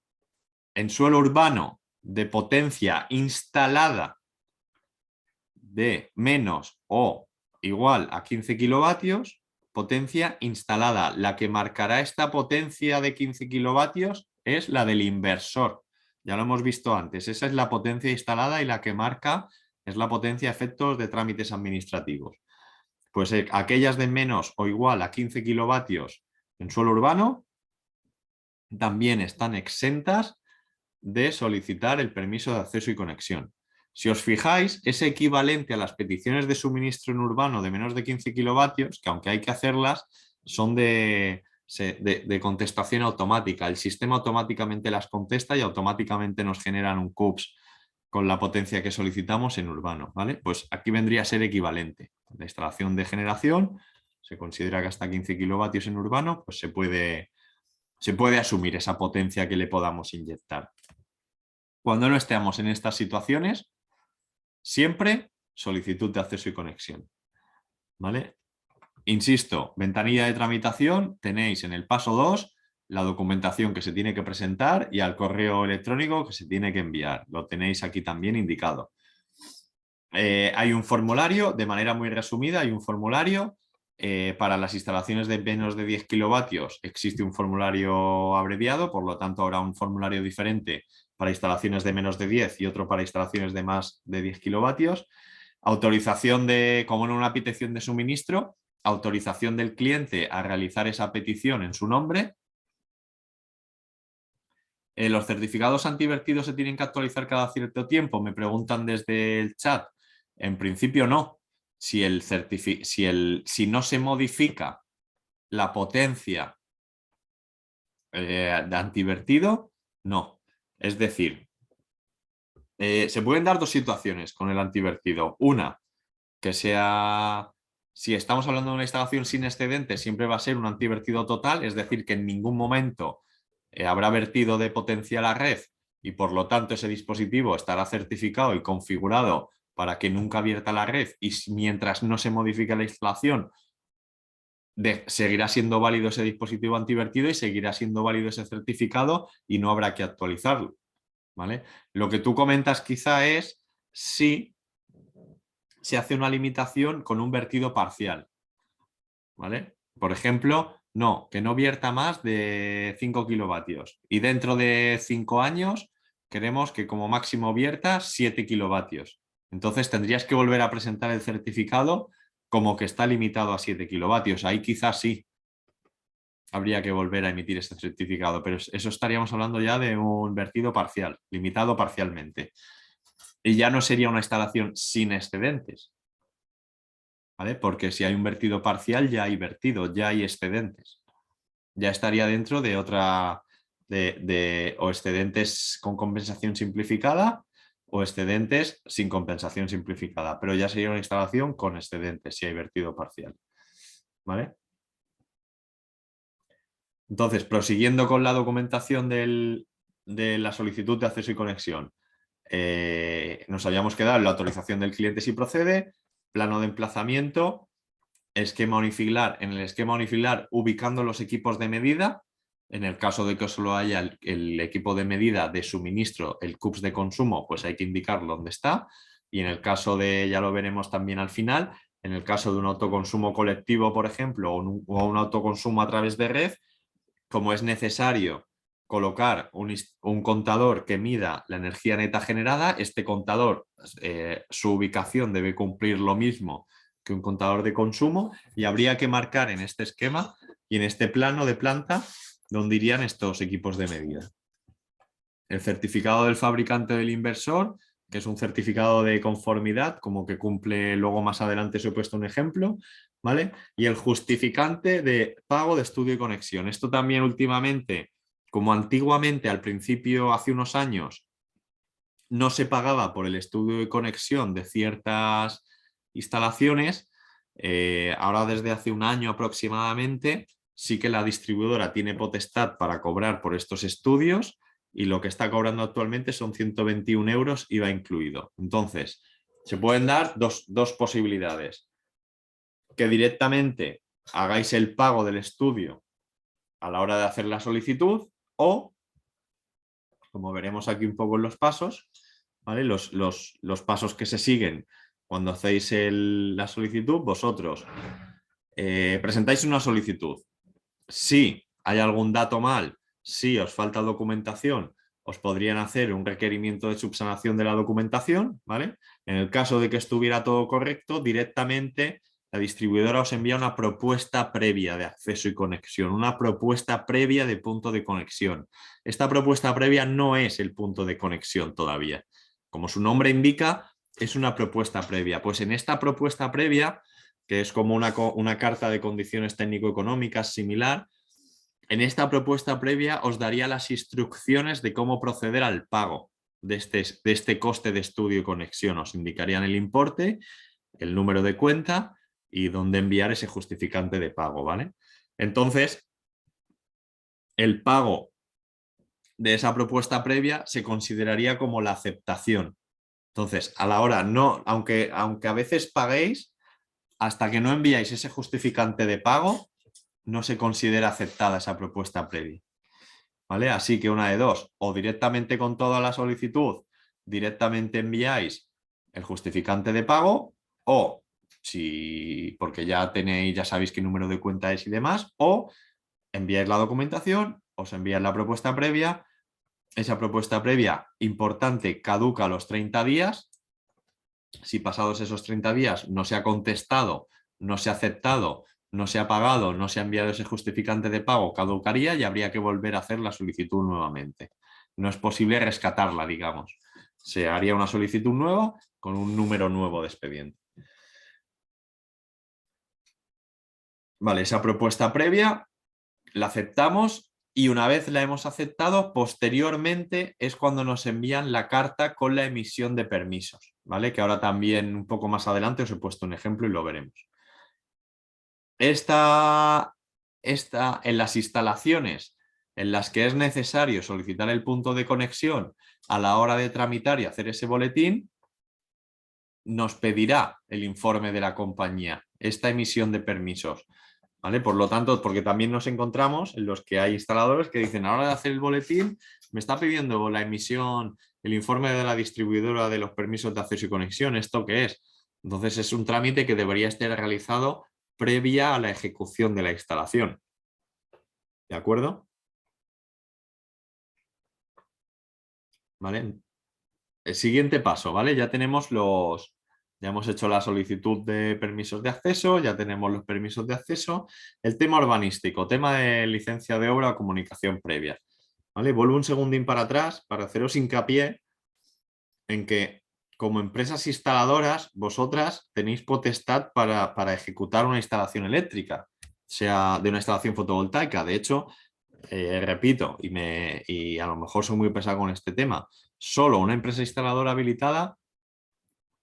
en suelo urbano de potencia instalada de menos o igual a 15 kilovatios, potencia instalada. La que marcará esta potencia de 15 kilovatios es la del inversor. Ya lo hemos visto antes. Esa es la potencia instalada y la que marca es la potencia a efectos de trámites administrativos. Pues aquellas de menos o igual a 15 kilovatios en suelo urbano también están exentas de solicitar el permiso de acceso y conexión. Si os fijáis, es equivalente a las peticiones de suministro en urbano de menos de 15 kilovatios, que aunque hay que hacerlas, son de contestación automática. El sistema automáticamente las contesta y automáticamente nos generan un CUPS con la potencia que solicitamos en urbano, ¿vale? Pues aquí vendría a ser equivalente. La instalación de generación se considera que hasta 15 kilovatios en urbano, pues se puede asumir esa potencia que le podamos inyectar. Cuando no estemos en estas situaciones, siempre solicitud de acceso y conexión, ¿vale? Insisto, ventanilla de tramitación, tenéis en el paso 2 la documentación que se tiene que presentar y al correo electrónico que se tiene que enviar. Lo tenéis aquí también indicado. Hay un formulario, de manera muy resumida, hay un formulario para las instalaciones de menos de 10 kilovatios. Existe un formulario abreviado, por lo tanto habrá un formulario diferente para instalaciones de menos de 10 y otro para instalaciones de más de 10 kilovatios. Autorización de, como en una petición de suministro, autorización del cliente a realizar esa petición en su nombre. ¿Los certificados antivertidos se tienen que actualizar cada cierto tiempo? Me preguntan desde el chat. En principio no. Si no se modifica la potencia de antivertido, no. Es decir, se pueden dar dos situaciones con el antivertido. Una, que sea, si estamos hablando de una instalación sin excedentes, siempre va a ser un antivertido total, es decir, que en ningún momento habrá vertido de potencia a la red y por lo tanto ese dispositivo estará certificado y configurado para que nunca vierta a la red y mientras no se modifique la instalación seguirá siendo válido ese dispositivo antivertido y seguirá siendo válido ese certificado y no habrá que actualizarlo, ¿vale? Lo que tú comentas quizá es si se hace una limitación con un vertido parcial, ¿vale? Por ejemplo, no, que no vierta más de 5 kilovatios y dentro de 5 años queremos que como máximo vierta 7 kilovatios. Entonces tendrías que volver a presentar el certificado como que está limitado a 7 kilovatios. Ahí quizás sí habría que volver a emitir este certificado, pero eso estaríamos hablando ya de un vertido parcial, limitado parcialmente. Y ya no sería una instalación sin excedentes, ¿vale? Porque si hay un vertido parcial ya hay vertido, ya hay excedentes. Ya estaría dentro de otra, o excedentes con compensación simplificada o excedentes sin compensación simplificada, pero ya sería una instalación con excedentes si hay vertido parcial, ¿vale? Entonces, prosiguiendo con la documentación de la solicitud de acceso y conexión, nos habíamos quedado en la autorización del cliente si procede, plano de emplazamiento, esquema unifilar, en el esquema unifilar ubicando los equipos de medida, en el caso de que solo haya el equipo de medida de suministro, el CUPS de consumo, pues hay que indicar dónde está, y en el caso de, ya lo veremos también al final, en el caso de un autoconsumo colectivo, por ejemplo, o un autoconsumo a través de red, como es necesario colocar un contador que mida la energía neta generada, este contador, su ubicación debe cumplir lo mismo que un contador de consumo y habría que marcar en este esquema y en este plano de planta donde irían estos equipos de medida. El certificado del fabricante del inversor, que es un certificado de conformidad, como que cumple, luego más adelante os he puesto un ejemplo, ¿vale? Y el justificante de pago de estudio y conexión. Esto también últimamente, como antiguamente al principio, hace unos años, no se pagaba por el estudio de conexión de ciertas instalaciones, ahora desde hace un año aproximadamente sí que la distribuidora tiene potestad para cobrar por estos estudios y lo que está cobrando actualmente son 121 euros IVA incluido. Entonces, se pueden dar dos posibilidades. Que directamente hagáis el pago del estudio a la hora de hacer la solicitud o, como veremos aquí un poco en los pasos, ¿vale? Los pasos que se siguen cuando hacéis la solicitud, vosotros presentáis una solicitud. Si hay algún dato mal, si os falta documentación, os podrían hacer un requerimiento de subsanación de la documentación, ¿vale? En el caso de que estuviera todo correcto, directamente la distribuidora os envía una propuesta previa de acceso y conexión, una propuesta previa de punto de conexión. Esta propuesta previa no es el punto de conexión todavía. Como su nombre indica, es una propuesta previa. Pues en esta propuesta previa, que es como una carta de condiciones técnico-económicas similar, en esta propuesta previa os daría las instrucciones de cómo proceder al pago de este coste de estudio y conexión. Os indicarían el importe, el número de cuenta y dónde enviar ese justificante de pago, ¿vale? Entonces, el pago de esa propuesta previa se consideraría como la aceptación. Entonces, a la hora, no, aunque a veces paguéis, hasta que no enviáis ese justificante de pago, no se considera aceptada esa propuesta previa. ¿Vale? Así que una de dos, o directamente con toda la solicitud, directamente enviáis el justificante de pago, o si, porque ya tenéis, ya sabéis qué número de cuenta es y demás, o enviáis la documentación, os enviáis la propuesta previa, esa propuesta previa, importante, caduca a los 30 días, si pasados esos 30 días no se ha contestado, no se ha aceptado, no se ha pagado, no se ha enviado ese justificante de pago, caducaría y habría que volver a hacer la solicitud nuevamente. No es posible rescatarla, digamos. Se haría una solicitud nueva con un número nuevo de expediente. Vale, esa propuesta previa la aceptamos y una vez la hemos aceptado, posteriormente es cuando nos envían la carta con la emisión de permisos, ¿vale? Que ahora también un poco más adelante os he puesto un ejemplo y lo veremos. Esta, en las instalaciones en las que es necesario solicitar el punto de conexión a la hora de tramitar y hacer ese boletín, nos pedirá el informe de la compañía, esta emisión de permisos. ¿Vale? Por lo tanto, porque también nos encontramos en los que hay instaladores que dicen a la hora de hacer el boletín, me está pidiendo la emisión, el informe de la distribuidora de los permisos de acceso y conexión, ¿esto qué es? Entonces es un trámite que debería estar realizado previa a la ejecución de la instalación. ¿De acuerdo? ¿Vale? El siguiente paso, ¿vale? Ya tenemos ya hemos hecho la solicitud de permisos de acceso, ya tenemos los permisos de acceso. El tema urbanístico, tema de licencia de obra o comunicación previa. ¿Vale? Vuelvo un segundín para atrás para haceros hincapié en que como empresas instaladoras, vosotras tenéis potestad para ejecutar una instalación eléctrica, sea de una instalación fotovoltaica. De hecho, repito, y a lo mejor soy muy pesado con este tema, solo una empresa instaladora habilitada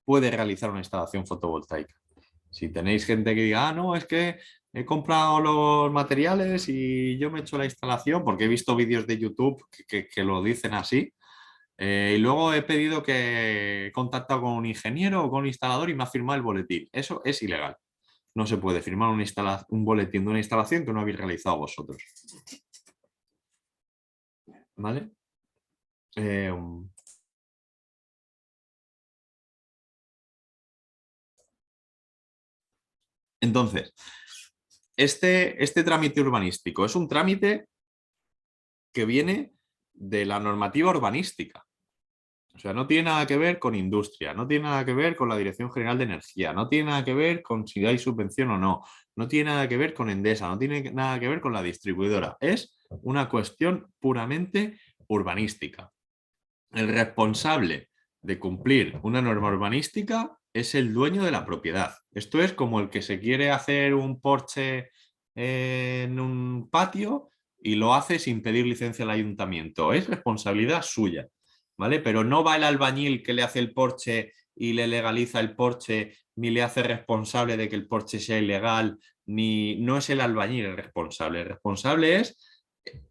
puede realizar una instalación fotovoltaica. Si tenéis gente que diga, no, es que he comprado los materiales y yo me he hecho la instalación, porque he visto vídeos de YouTube que lo dicen así, y luego he pedido que he contactado con un ingeniero o con un instalador y me ha firmado el boletín. Eso es ilegal. No se puede firmar un boletín de una instalación que no habéis realizado vosotros. ¿Vale? Entonces, este trámite urbanístico es un trámite que viene de la normativa urbanística. O sea, no tiene nada que ver con industria, no tiene nada que ver con la Dirección General de Energía, no tiene nada que ver con si hay subvención o no, no tiene nada que ver con Endesa, no tiene nada que ver con la distribuidora. Es una cuestión puramente urbanística. El responsable de cumplir una norma urbanística es el dueño de la propiedad. Esto es como el que se quiere hacer un porche en un patio y lo hace sin pedir licencia al ayuntamiento. Es responsabilidad suya. ¿vale? Pero no va el albañil que le hace el porche y le legaliza el porche, ni le hace responsable de que el porche sea ilegal, ni no es el albañil el responsable es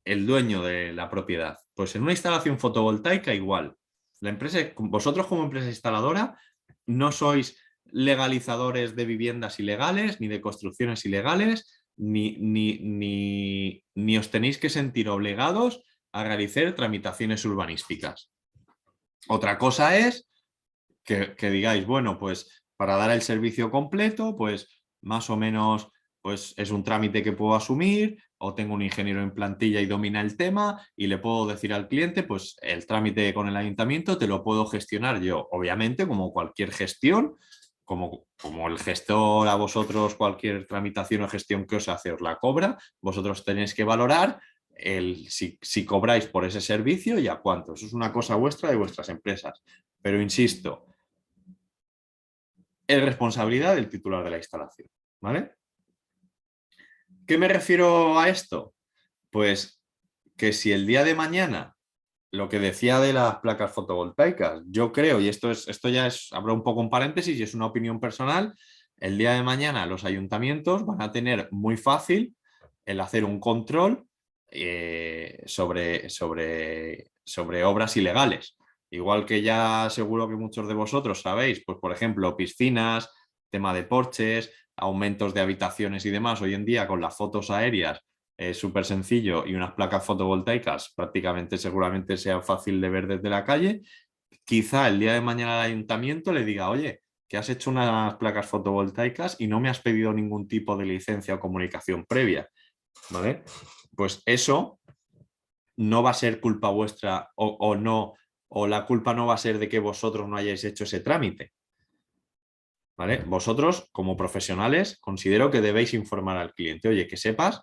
el dueño de la propiedad. Pues en una instalación fotovoltaica igual. La empresa, vosotros como empresa instaladora no sois legalizadores de viviendas ilegales, ni de construcciones ilegales, ni os tenéis que sentir obligados a realizar tramitaciones urbanísticas. Otra cosa es que digáis, bueno, pues para dar el servicio completo, pues más o menos pues es un trámite que puedo asumir, o tengo un ingeniero en plantilla y domina el tema y le puedo decir al cliente, pues el trámite con el ayuntamiento te lo puedo gestionar yo. Obviamente, como cualquier gestión, como el gestor a vosotros, cualquier tramitación o gestión que os hace os la cobra, vosotros tenéis que valorar si cobráis por ese servicio y a cuánto. Eso es una cosa vuestra de vuestras empresas. Pero insisto, es responsabilidad del titular de la instalación, ¿vale? ¿Qué me refiero a esto? Pues que si el día de mañana, lo que decía de las placas fotovoltaicas, yo creo, y esto ya es, abro un poco un paréntesis y es una opinión personal, el día de mañana los ayuntamientos van a tener muy fácil el hacer un control sobre obras ilegales. Igual que ya seguro que muchos de vosotros sabéis, pues por ejemplo, piscinas, tema de porches, aumentos de habitaciones y demás, hoy en día con las fotos aéreas es súper sencillo y unas placas fotovoltaicas prácticamente seguramente sea fácil de ver desde la calle. Quizá el día de mañana el ayuntamiento le diga, oye, que has hecho unas placas fotovoltaicas y no me has pedido ningún tipo de licencia o comunicación previa, ¿vale? Pues eso no va a ser culpa vuestra o no, o la culpa no va a ser de que vosotros no hayáis hecho ese trámite, ¿vale? Vosotros, como profesionales, considero que debéis informar al cliente, oye, que sepas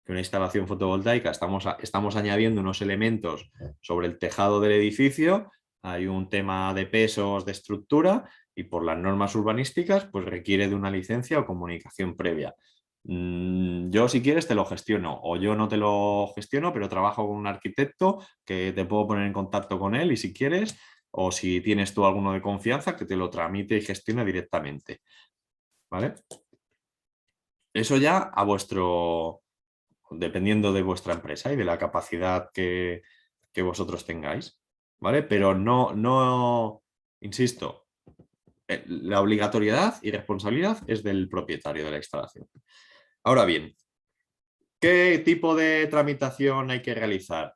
que una instalación fotovoltaica estamos añadiendo unos elementos sobre el tejado del edificio, hay un tema de pesos, de estructura, y por las normas urbanísticas, pues requiere de una licencia o comunicación previa. Yo, si quieres, te lo gestiono, o yo no te lo gestiono, pero trabajo con un arquitecto que te puedo poner en contacto con él y si quieres, o si tienes tú alguno de confianza, que te lo tramite y gestione directamente, ¿vale? Eso ya a vuestro, dependiendo de vuestra empresa y de la capacidad que vosotros tengáis, ¿vale? Pero no, insisto, la obligatoriedad y responsabilidad es del propietario de la instalación. Ahora bien, ¿qué tipo de tramitación hay que realizar?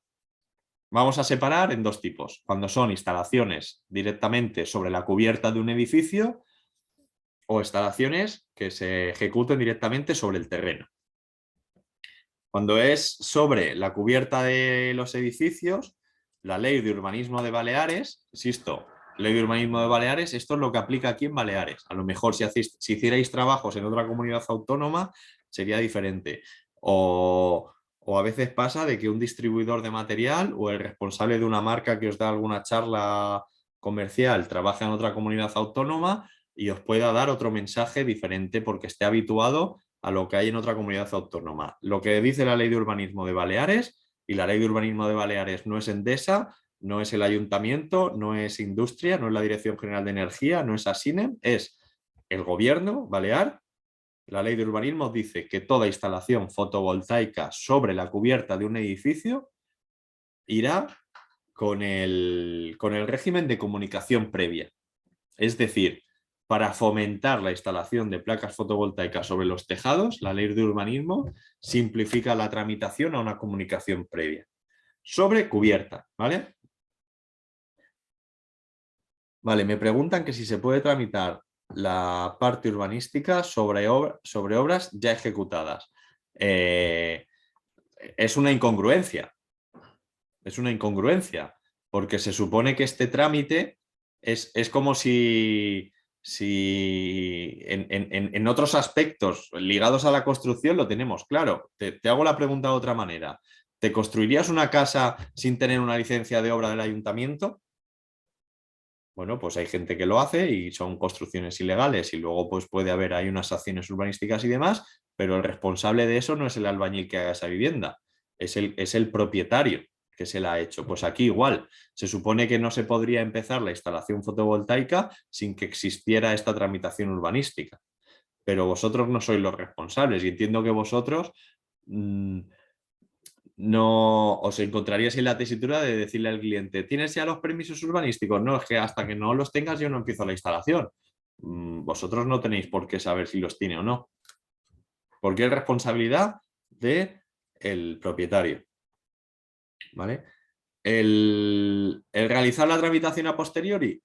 Vamos a separar en dos tipos. Cuando son instalaciones directamente sobre la cubierta de un edificio o instalaciones que se ejecuten directamente sobre el terreno. Cuando es sobre la cubierta de los edificios, la Ley de Urbanismo de Baleares, insisto, Ley de Urbanismo de Baleares, esto es lo que aplica aquí en Baleares. A lo mejor si hicierais trabajos en otra comunidad autónoma sería diferente. O a veces pasa de que un distribuidor de material o el responsable de una marca que os da alguna charla comercial trabaja en otra comunidad autónoma y os pueda dar otro mensaje diferente porque esté habituado a lo que hay en otra comunidad autónoma. Lo que dice la Ley de Urbanismo de Baleares, y la Ley de Urbanismo de Baleares no es Endesa, no es el Ayuntamiento, no es Industria, no es la Dirección General de Energía, no es Asinem, es el Gobierno balear. La Ley de Urbanismo dice que toda instalación fotovoltaica sobre la cubierta de un edificio irá con el régimen de comunicación previa. Es decir, para fomentar la instalación de placas fotovoltaicas sobre los tejados, la Ley de Urbanismo simplifica la tramitación a una comunicación previa. Sobre cubierta, ¿vale? Vale, me preguntan que si se puede tramitar la parte urbanística sobre obras ya ejecutadas. Es una incongruencia. Es una incongruencia, porque se supone que este trámite es como si en otros aspectos ligados a la construcción lo tenemos claro. Te hago la pregunta de otra manera. ¿Te construirías una casa sin tener una licencia de obra del ayuntamiento? Bueno, pues hay gente que lo hace y son construcciones ilegales y luego pues puede haber ahí unas acciones urbanísticas y demás, pero el responsable de eso no es el albañil que haga esa vivienda, es el propietario. que se la ha hecho. Pues aquí igual, se supone que no se podría empezar la instalación fotovoltaica sin que existiera esta tramitación urbanística. Pero vosotros no sois los responsables y entiendo que vosotros no os encontraríais en la tesitura de decirle al cliente, ¿tienes ya los permisos urbanísticos? No, es que hasta que no los tengas yo no empiezo la instalación. Vosotros no tenéis por qué saber si los tiene o no. Porque es responsabilidad del propietario. ¿Vale? El realizar la tramitación a posteriori,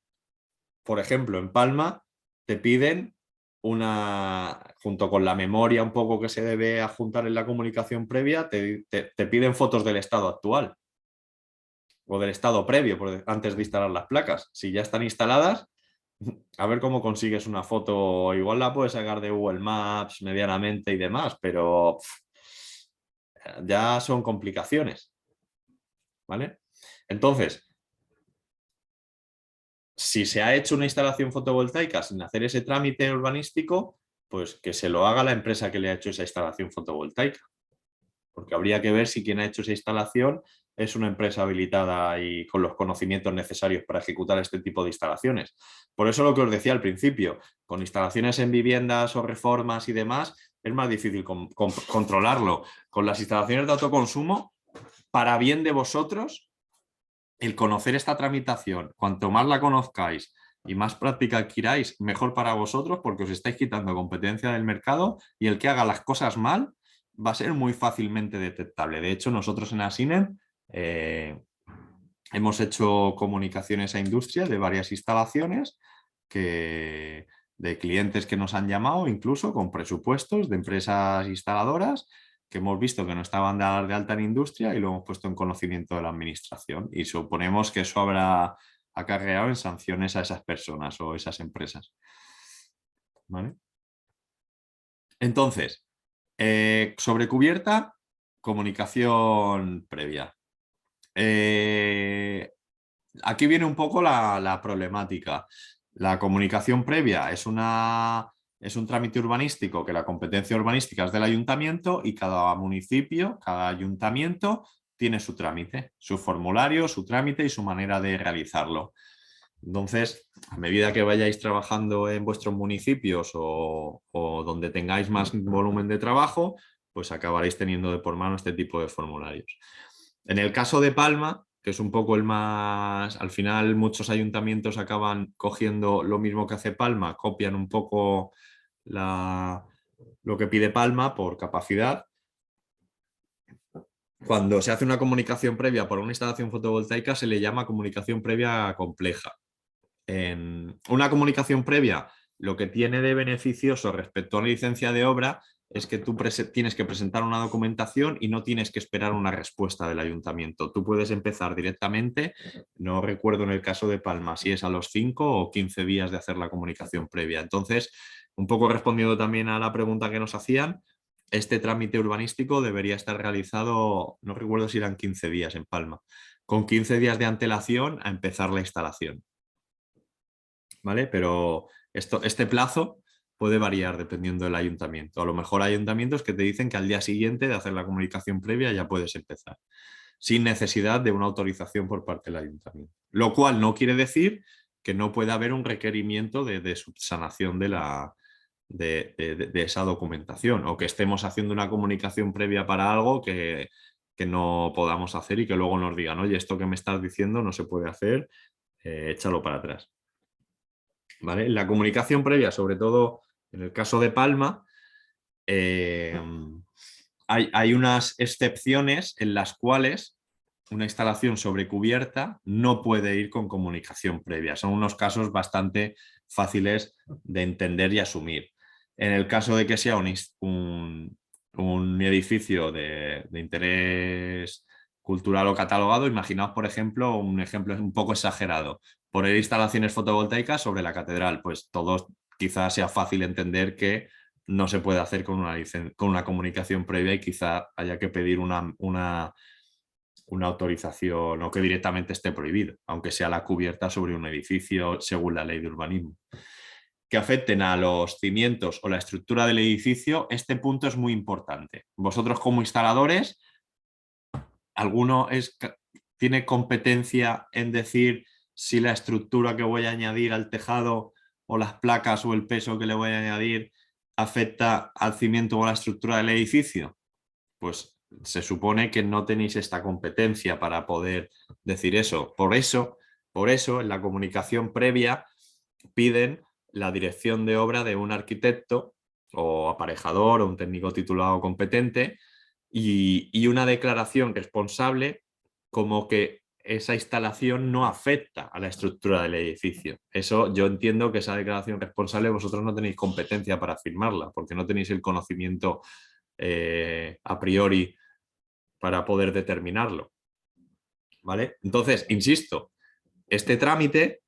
por ejemplo, en Palma, te piden junto con la memoria un poco que se debe adjuntar en la comunicación previa, te piden fotos del estado actual o del estado previo antes de instalar las placas. Si ya están instaladas, a ver cómo consigues una foto. Igual la puedes sacar de Google Maps medianamente y demás, pero ya son complicaciones. ¿Vale? Entonces, si se ha hecho una instalación fotovoltaica sin hacer ese trámite urbanístico, pues que se lo haga la empresa que le ha hecho esa instalación fotovoltaica. Porque habría que ver si quien ha hecho esa instalación es una empresa habilitada y con los conocimientos necesarios para ejecutar este tipo de instalaciones. Por eso lo que os decía al principio, con instalaciones en viviendas o reformas y demás, es más difícil controlarlo. Con las instalaciones de autoconsumo, para bien de vosotros, el conocer esta tramitación, cuanto más la conozcáis y más práctica adquiráis, mejor para vosotros porque os estáis quitando competencia del mercado y el que haga las cosas mal va a ser muy fácilmente detectable. De hecho, nosotros en Asinen hemos hecho comunicaciones a industria de varias instalaciones de clientes que nos han llamado, incluso con presupuestos de empresas instaladoras que hemos visto que no estaban dadas de alta en industria y lo hemos puesto en conocimiento de la administración. Y suponemos que eso habrá acarreado en sanciones a esas personas o esas empresas. ¿Vale? Entonces, sobre cubierta, comunicación previa. Aquí viene un poco la problemática. La comunicación previa es un trámite urbanístico que la competencia urbanística es del ayuntamiento y cada municipio, cada ayuntamiento tiene su trámite, su formulario, su trámite y su manera de realizarlo. Entonces, a medida que vayáis trabajando en vuestros municipios o donde tengáis más volumen de trabajo, pues acabaréis teniendo de por mano este tipo de formularios. En el caso de Palma, que es un poco el más... Al final muchos ayuntamientos acaban cogiendo lo mismo que hace Palma, copian un poco lo que pide Palma por capacidad. Cuando se hace una comunicación previa por una instalación fotovoltaica se le llama comunicación previa compleja. En una comunicación previa, lo que tiene de beneficioso respecto a una licencia de obra es que tú tienes que presentar una documentación y no tienes que esperar una respuesta del ayuntamiento. Tú puedes empezar directamente, no recuerdo en el caso de Palma si es a los 5 o 15 días de hacer la comunicación previa. Entonces, un poco respondiendo también a la pregunta que nos hacían, este trámite urbanístico debería estar realizado, no recuerdo si eran 15 días en Palma, con 15 días de antelación a empezar la instalación. ¿Vale? Pero este plazo puede variar dependiendo del ayuntamiento. A lo mejor hay ayuntamientos que te dicen que al día siguiente de hacer la comunicación previa ya puedes empezar, sin necesidad de una autorización por parte del ayuntamiento. Lo cual no quiere decir que no pueda haber un requerimiento de subsanación de esa documentación o que estemos haciendo una comunicación previa para algo que no podamos hacer y que luego nos digan, oye, esto que me estás diciendo no se puede hacer, échalo para atrás. ¿Vale? La comunicación previa, sobre todo en el caso de Palma, hay unas excepciones en las cuales una instalación sobre cubierta no puede ir con comunicación previa. Son unos casos bastante fáciles de entender y asumir. En el caso de que sea un edificio de interés cultural o catalogado, imaginaos, por ejemplo, un ejemplo un poco exagerado, poner instalaciones fotovoltaicas sobre la catedral, pues todos quizás sea fácil entender que no se puede hacer con una comunicación previa y quizá haya que pedir una autorización o que directamente esté prohibido, aunque sea la cubierta sobre un edificio según la ley de urbanismo. Que afecten a los cimientos o la estructura del edificio, este punto es muy importante. Vosotros como instaladores, alguno es tiene competencia en decir si la estructura que voy a añadir al tejado o las placas o el peso que le voy a añadir afecta al cimiento o a la estructura del edificio? Pues se supone que no tenéis esta competencia para poder decir eso. Por eso en la comunicación previa piden la dirección de obra de un arquitecto o aparejador o un técnico titulado competente y una declaración responsable como que esa instalación no afecta a la estructura del edificio. Eso yo entiendo que esa declaración responsable vosotros no tenéis competencia para firmarla porque no tenéis el conocimiento a priori para poder determinarlo. ¿Vale? Entonces, insisto, este trámite,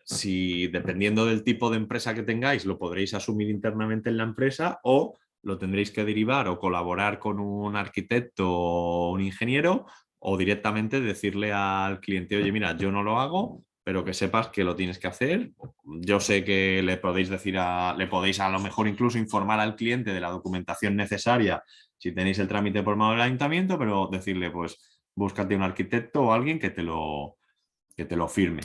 si dependiendo del tipo de empresa que tengáis, lo podréis asumir internamente en la empresa o lo tendréis que derivar o colaborar con un arquitecto o un ingeniero o directamente decirle al cliente, oye, mira, yo no lo hago, pero que sepas que lo tienes que hacer. Yo sé que le podéis decir le podéis a lo mejor incluso informar al cliente de la documentación necesaria si tenéis el trámite por mano del ayuntamiento, pero decirle, pues, búscate un arquitecto o alguien que te lo firme.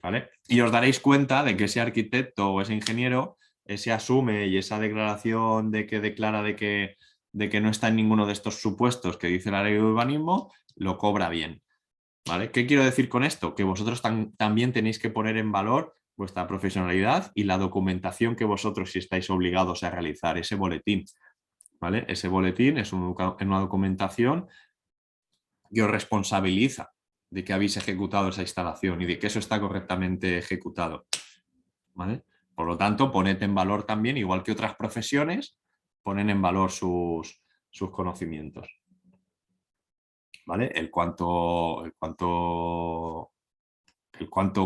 ¿Vale? Y os daréis cuenta de que ese arquitecto o ese ingeniero ese asume y esa declaración de que declara de que no está en ninguno de estos supuestos que dice la ley de urbanismo, lo cobra bien. ¿Vale? ¿Qué quiero decir con esto? Que vosotros también tenéis que poner en valor vuestra profesionalidad y la documentación que vosotros si estáis obligados a realizar, ese boletín. ¿Vale? Ese boletín es una documentación que os responsabiliza de que habéis ejecutado esa instalación y de que eso está correctamente ejecutado. ¿Vale? Por lo tanto, poned en valor también, igual que otras profesiones, ponen en valor sus conocimientos. ¿Vale? El cuánto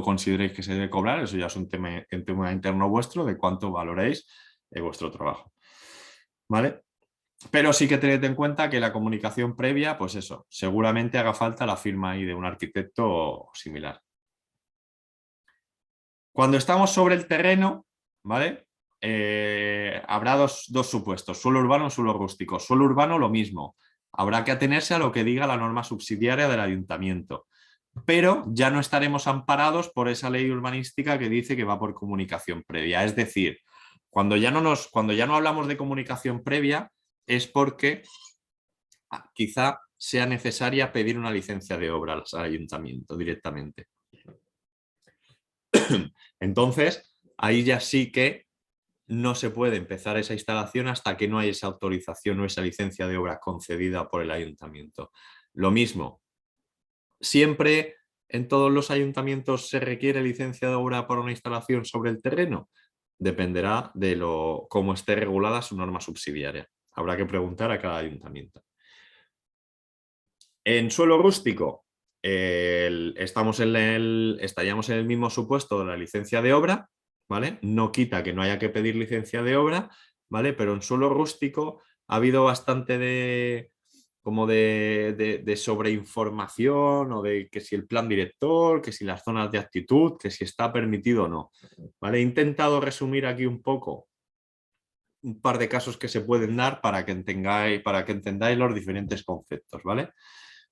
consideréis que se debe cobrar, eso ya es un tema interno vuestro, de cuánto valoréis vuestro trabajo. ¿Vale? Pero sí que tened en cuenta que la comunicación previa, pues eso, seguramente haga falta la firma ahí de un arquitecto similar. Cuando estamos sobre el terreno, ¿vale? Habrá dos supuestos, suelo urbano y suelo rústico. Suelo urbano lo mismo, habrá que atenerse a lo que diga la norma subsidiaria del ayuntamiento, pero ya no estaremos amparados por esa ley urbanística que dice que va por comunicación previa. Es decir, cuando ya no hablamos de comunicación previa es porque quizá sea necesaria pedir una licencia de obra al ayuntamiento directamente. Entonces, ahí ya sí que no se puede empezar esa instalación hasta que no haya esa autorización o esa licencia de obra concedida por el ayuntamiento. Lo mismo, siempre en todos los ayuntamientos se requiere licencia de obra para una instalación sobre el terreno. Dependerá de cómo esté regulada su norma subsidiaria. Habrá que preguntar a cada ayuntamiento. En suelo rústico, estaríamos en el mismo supuesto de la licencia de obra, ¿vale? No quita que no haya que pedir licencia de obra, ¿vale? Pero en suelo rústico ha habido bastante de sobreinformación o de que si el plan director, que si las zonas de actitud, que si está permitido o no, ¿vale? He intentado resumir aquí un poco un par de casos que se pueden dar para que entendáis los diferentes conceptos, ¿vale?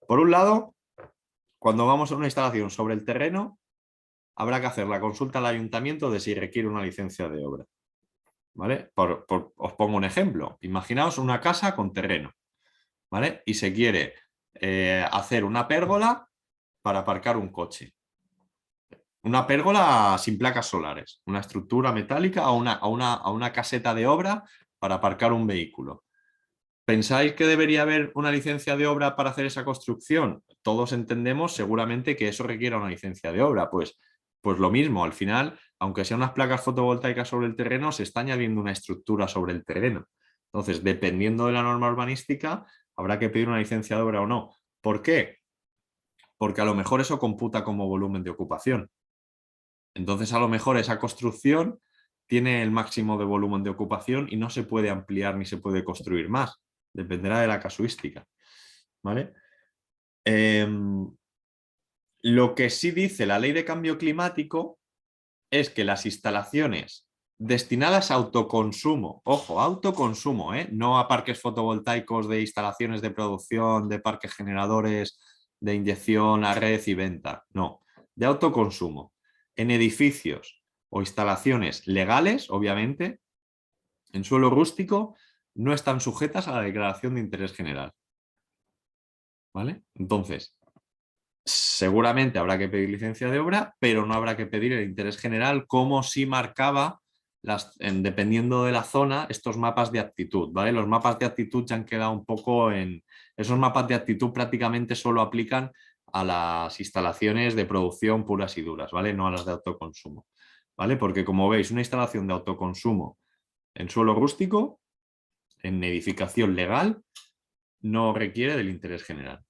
Por un lado, cuando vamos a una instalación sobre el terreno, habrá que hacer la consulta al ayuntamiento de si requiere una licencia de obra. ¿Vale? Os pongo un ejemplo. Imaginaos una casa con terreno, ¿vale? Y se quiere hacer una pérgola para aparcar un coche. Una pérgola sin placas solares, una estructura metálica o una caseta de obra para aparcar un vehículo. ¿Pensáis que debería haber una licencia de obra para hacer esa construcción? Todos entendemos seguramente que eso requiere una licencia de obra. Pues lo mismo, al final, aunque sean unas placas fotovoltaicas sobre el terreno, se está añadiendo una estructura sobre el terreno. Entonces, dependiendo de la norma urbanística, habrá que pedir una licencia de obra o no. ¿Por qué? Porque a lo mejor eso computa como volumen de ocupación. Entonces, a lo mejor esa construcción tiene el máximo de volumen de ocupación y no se puede ampliar ni se puede construir más. Dependerá de la casuística. ¿Vale? Lo que sí dice la ley de cambio climático es que las instalaciones destinadas a autoconsumo, ojo, autoconsumo, no a parques fotovoltaicos de instalaciones de producción, de parques generadores de inyección a red y venta, no, de autoconsumo. En edificios o instalaciones legales, obviamente, en suelo rústico, no están sujetas a la declaración de interés general. ¿Vale? Entonces, seguramente habrá que pedir licencia de obra, pero no habrá que pedir el interés general como si marcaba, dependiendo de la zona, estos mapas de aptitud. ¿Vale? Los mapas de aptitud ya han quedado un poco en... Esos mapas de aptitud prácticamente solo aplican a las instalaciones de producción puras y duras, ¿vale? No a las de autoconsumo. ¿Vale? Porque como veis, una instalación de autoconsumo en suelo rústico, en edificación legal, no requiere del interés general.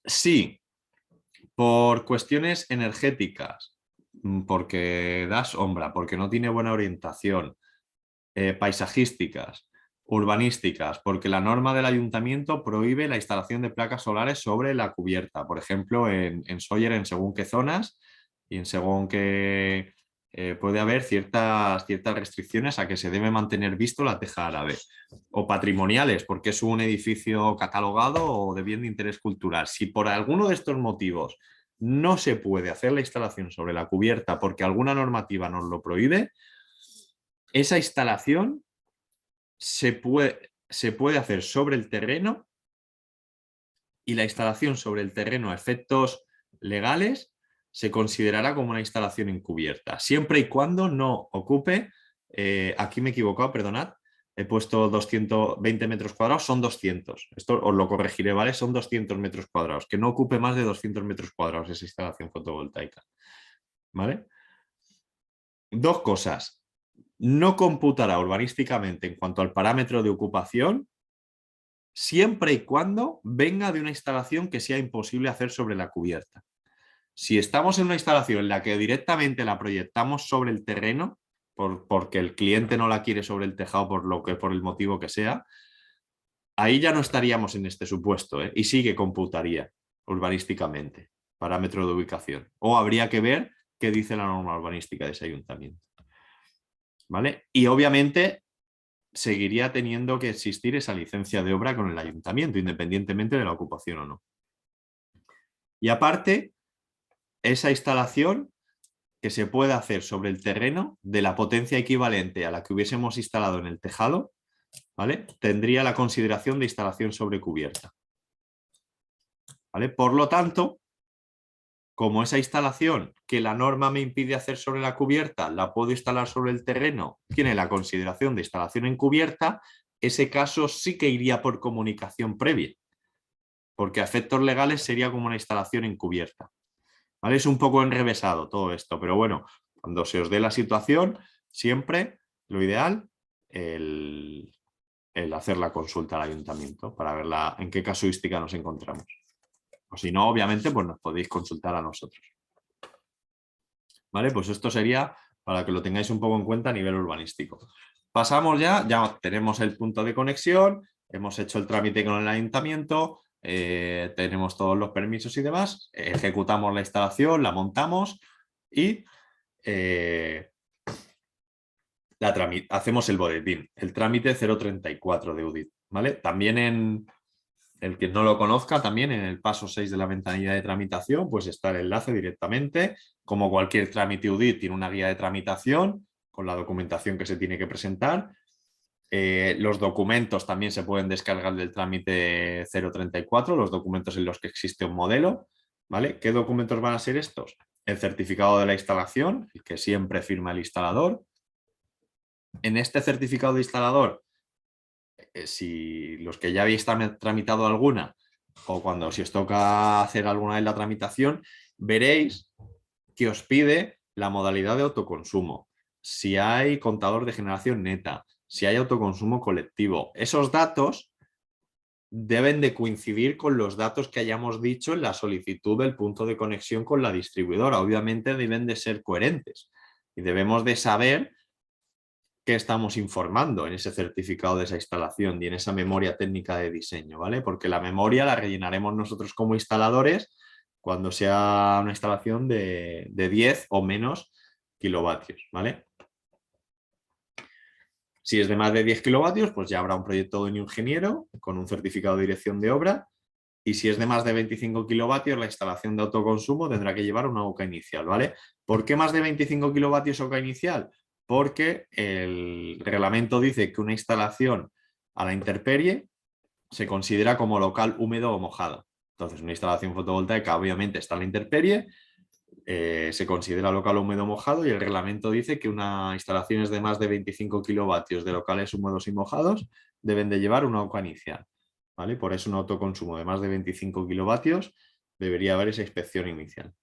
Sí, por cuestiones energéticas, porque da sombra, porque no tiene buena orientación, paisajísticas, urbanísticas, porque la norma del ayuntamiento prohíbe la instalación de placas solares sobre la cubierta, por ejemplo, en Sóller, en según qué zonas y en según qué puede haber ciertas restricciones a que se debe mantener visto la teja árabe. O patrimoniales, porque es un edificio catalogado o de bien de interés cultural. Si por alguno de estos motivos no se puede hacer la instalación sobre la cubierta porque alguna normativa nos lo prohíbe, esa instalación se puede hacer sobre el terreno, y la instalación sobre el terreno a efectos legales se considerará como una instalación encubierta, siempre y cuando no ocupe, aquí me he equivocado, perdonad, he puesto 220 metros cuadrados, son 200, esto os lo corregiré, ¿vale? Son 200 metros cuadrados, que no ocupe más de 200 metros cuadrados esa instalación fotovoltaica, ¿vale? Dos cosas, no computará urbanísticamente en cuanto al parámetro de ocupación, siempre y cuando venga de una instalación que sea imposible hacer sobre la cubierta. Si estamos en una instalación en la que directamente la proyectamos sobre el terreno, porque el cliente no la quiere sobre el tejado por el motivo que sea, ahí ya no estaríamos en este supuesto, ¿eh? Y sí que computaría urbanísticamente, parámetro de ubicación. O habría que ver qué dice la norma urbanística de ese ayuntamiento. ¿Vale? Y obviamente seguiría teniendo que existir esa licencia de obra con el ayuntamiento, independientemente de la ocupación o no. Y aparte, esa instalación que se puede hacer sobre el terreno de la potencia equivalente a la que hubiésemos instalado en el tejado, ¿vale? Tendría la consideración de instalación sobre cubierta. ¿Vale? Por lo tanto, como esa instalación que la norma me impide hacer sobre la cubierta la puedo instalar sobre el terreno, tiene la consideración de instalación en cubierta, ese caso sí que iría por comunicación previa, porque a efectos legales sería como una instalación encubierta. ¿Vale? Es un poco enrevesado todo esto, pero bueno, cuando se os dé la situación, siempre lo ideal el hacer la consulta al ayuntamiento para ver en qué casuística nos encontramos. O si no, obviamente, pues nos podéis consultar a nosotros. ¿Vale? Pues esto sería para que lo tengáis un poco en cuenta a nivel urbanístico. Pasamos ya tenemos el punto de conexión, hemos hecho el trámite con el ayuntamiento, tenemos todos los permisos y demás, ejecutamos la instalación, la montamos y hacemos el boletín, el trámite 034 de UDIT. ¿Vale? También el que no lo conozca, también en el paso 6 de la ventanilla de tramitación, pues está el enlace directamente. Como cualquier trámite UDIT tiene una guía de tramitación con la documentación que se tiene que presentar. Los documentos también se pueden descargar del trámite 034, los documentos en los que existe un modelo. ¿Vale? ¿Qué documentos van a ser estos? El certificado de la instalación, el que siempre firma el instalador. En este certificado de instalador, si los que ya habéis tramitado alguna o cuando si os toca hacer alguna de la tramitación, veréis que os pide la modalidad de autoconsumo, si hay contador de generación neta, si hay autoconsumo colectivo. Esos datos deben de coincidir con los datos que hayamos dicho en la solicitud del punto de conexión con la distribuidora. Obviamente deben de ser coherentes y debemos de saber qué estamos informando en ese certificado de esa instalación y en esa memoria técnica de diseño, ¿vale? Porque la memoria la rellenaremos nosotros como instaladores cuando sea una instalación de 10 o menos kilovatios, ¿vale? Si es de más de 10 kilovatios, pues ya habrá un proyecto de un ingeniero con un certificado de dirección de obra Y si es de más de 25 kilovatios, la instalación de autoconsumo tendrá que llevar una OCA inicial, ¿vale? ¿Por qué más de 25 kilovatios OCA inicial? Porque el reglamento dice que una instalación a la intemperie se considera como local húmedo o mojado. Entonces, una instalación fotovoltaica obviamente está a la intemperie, se considera local húmedo o mojado y el reglamento dice que una instalación de más de 25 kilovatios de locales húmedos y mojados deben de llevar una OCA inicial. ¿Vale? Por eso un autoconsumo de más de 25 kilovatios debería haber esa inspección inicial.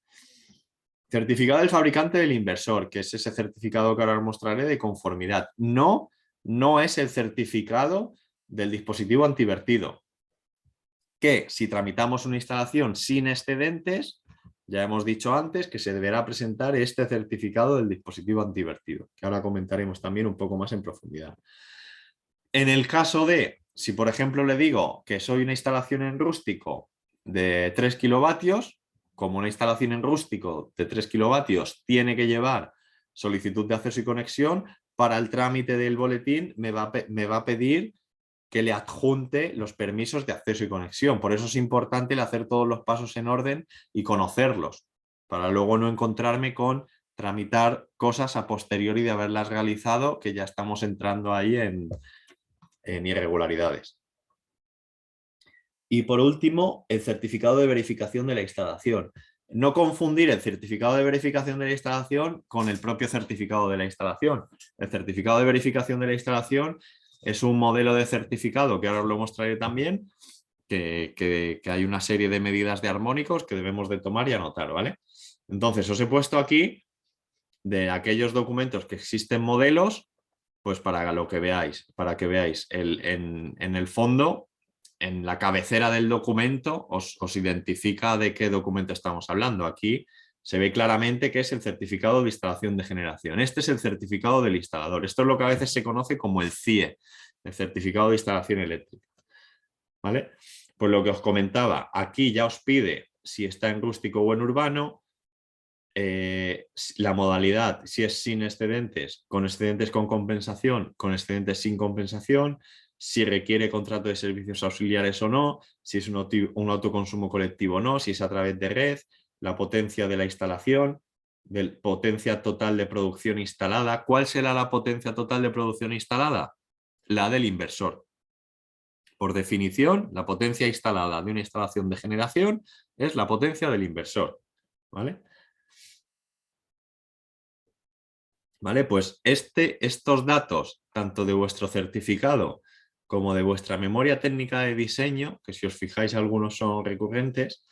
Certificado del fabricante del inversor, que es ese certificado que ahora os mostraré de conformidad. No es el certificado del dispositivo antivertido, que si tramitamos una instalación sin excedentes, ya hemos dicho antes que se deberá presentar este certificado del dispositivo antivertido, que ahora comentaremos también un poco más en profundidad. En el caso de, si por ejemplo le digo que soy una instalación en rústico de 3 kilovatios, como una instalación en rústico de 3 kilovatios tiene que llevar solicitud de acceso y conexión, para el trámite del boletín me va a pedir que le adjunte los permisos de acceso y conexión. Por eso es importante el hacer todos los pasos en orden y conocerlos, para luego no encontrarme con tramitar cosas a posteriori de haberlas realizado, que ya estamos entrando ahí en irregularidades. Y por último, el certificado de verificación de la instalación. No confundir el certificado de verificación de la instalación con el propio certificado de la instalación. El certificado de verificación de la instalación es un modelo de certificado que ahora os lo mostraré también, que hay una serie de medidas de armónicos que debemos de tomar y anotar, ¿vale? Entonces, os he puesto aquí de aquellos documentos que existen modelos, pues para lo que veáis, para que veáis en el fondo, en la cabecera del documento, os identifica de qué documento estamos hablando. Aquí se ve claramente que es el certificado de instalación de generación. Este es el certificado del instalador. Esto es lo que a veces se conoce como el CIE, el certificado de instalación eléctrica. ¿Vale? Pues lo que os comentaba, aquí ya os pide si está en rústico o en urbano, la modalidad, si es sin excedentes, con excedentes con compensación, con excedentes sin compensación, si requiere contrato de servicios auxiliares o no, si es un autoconsumo colectivo o no, si es a través de red, la potencia de la instalación, potencia total de producción instalada. ¿Cuál será la potencia total de producción instalada? La del inversor. Por definición, la potencia instalada de una instalación de generación es la potencia del inversor. ¿Vale? ¿Vale? Pues estos datos, tanto de vuestro certificado como de vuestra memoria técnica de diseño, que si os fijáis algunos son recurrentes,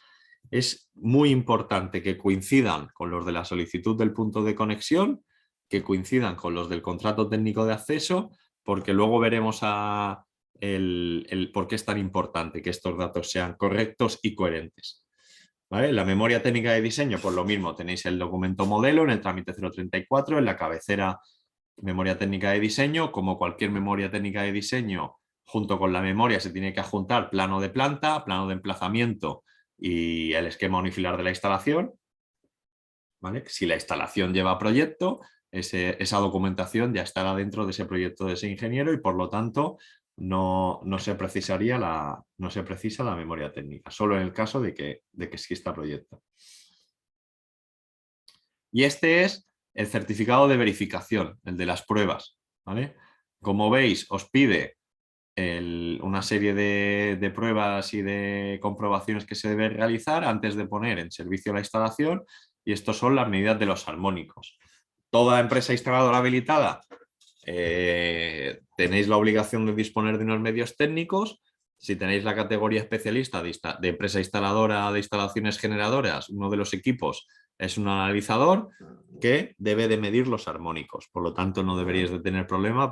es muy importante que coincidan con los de la solicitud del punto de conexión, que coincidan con los del contrato técnico de acceso, porque luego veremos el por qué es tan importante que estos datos sean correctos y coherentes. ¿Vale? La memoria técnica de diseño, pues lo mismo, tenéis el documento modelo en el trámite 034, en la cabecera memoria técnica de diseño. Como cualquier memoria técnica de diseño, junto con la memoria se tiene que adjuntar plano de planta, plano de emplazamiento y el esquema unifilar de la instalación. ¿Vale? Si la instalación lleva proyecto, esa documentación ya estará dentro de ese proyecto de ese ingeniero y por lo tanto no se precisa la memoria técnica, solo en el caso de que exista proyecto. Y este es el certificado de verificación, el de las pruebas. ¿Vale? Como veis, os pide una serie de pruebas y de comprobaciones que se deben realizar antes de poner en servicio la instalación, y estos son las medidas de los armónicos. Toda empresa instaladora habilitada tenéis la obligación de disponer de unos medios técnicos. Si tenéis la categoría especialista de empresa instaladora de instalaciones generadoras, uno de los equipos es un analizador que debe de medir los armónicos. Por lo tanto, no deberíais de tener problema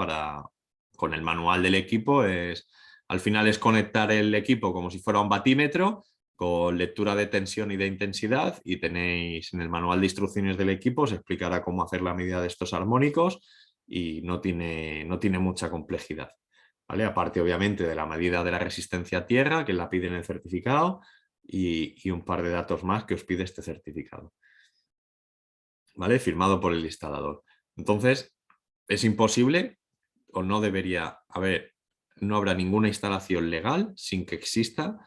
con el manual del equipo. Al final es conectar el equipo como si fuera un batímetro con lectura de tensión y de intensidad, y tenéis en el manual de instrucciones del equipo, os explicará cómo hacer la medida de estos armónicos y no tiene mucha complejidad. ¿Vale? Aparte, obviamente, de la medida de la resistencia a tierra, que la pide en el certificado, y un par de datos más que os pide este certificado. ¿Vale? Firmado por el instalador. Entonces, es imposible o no debería haber, no habrá ninguna instalación legal sin que exista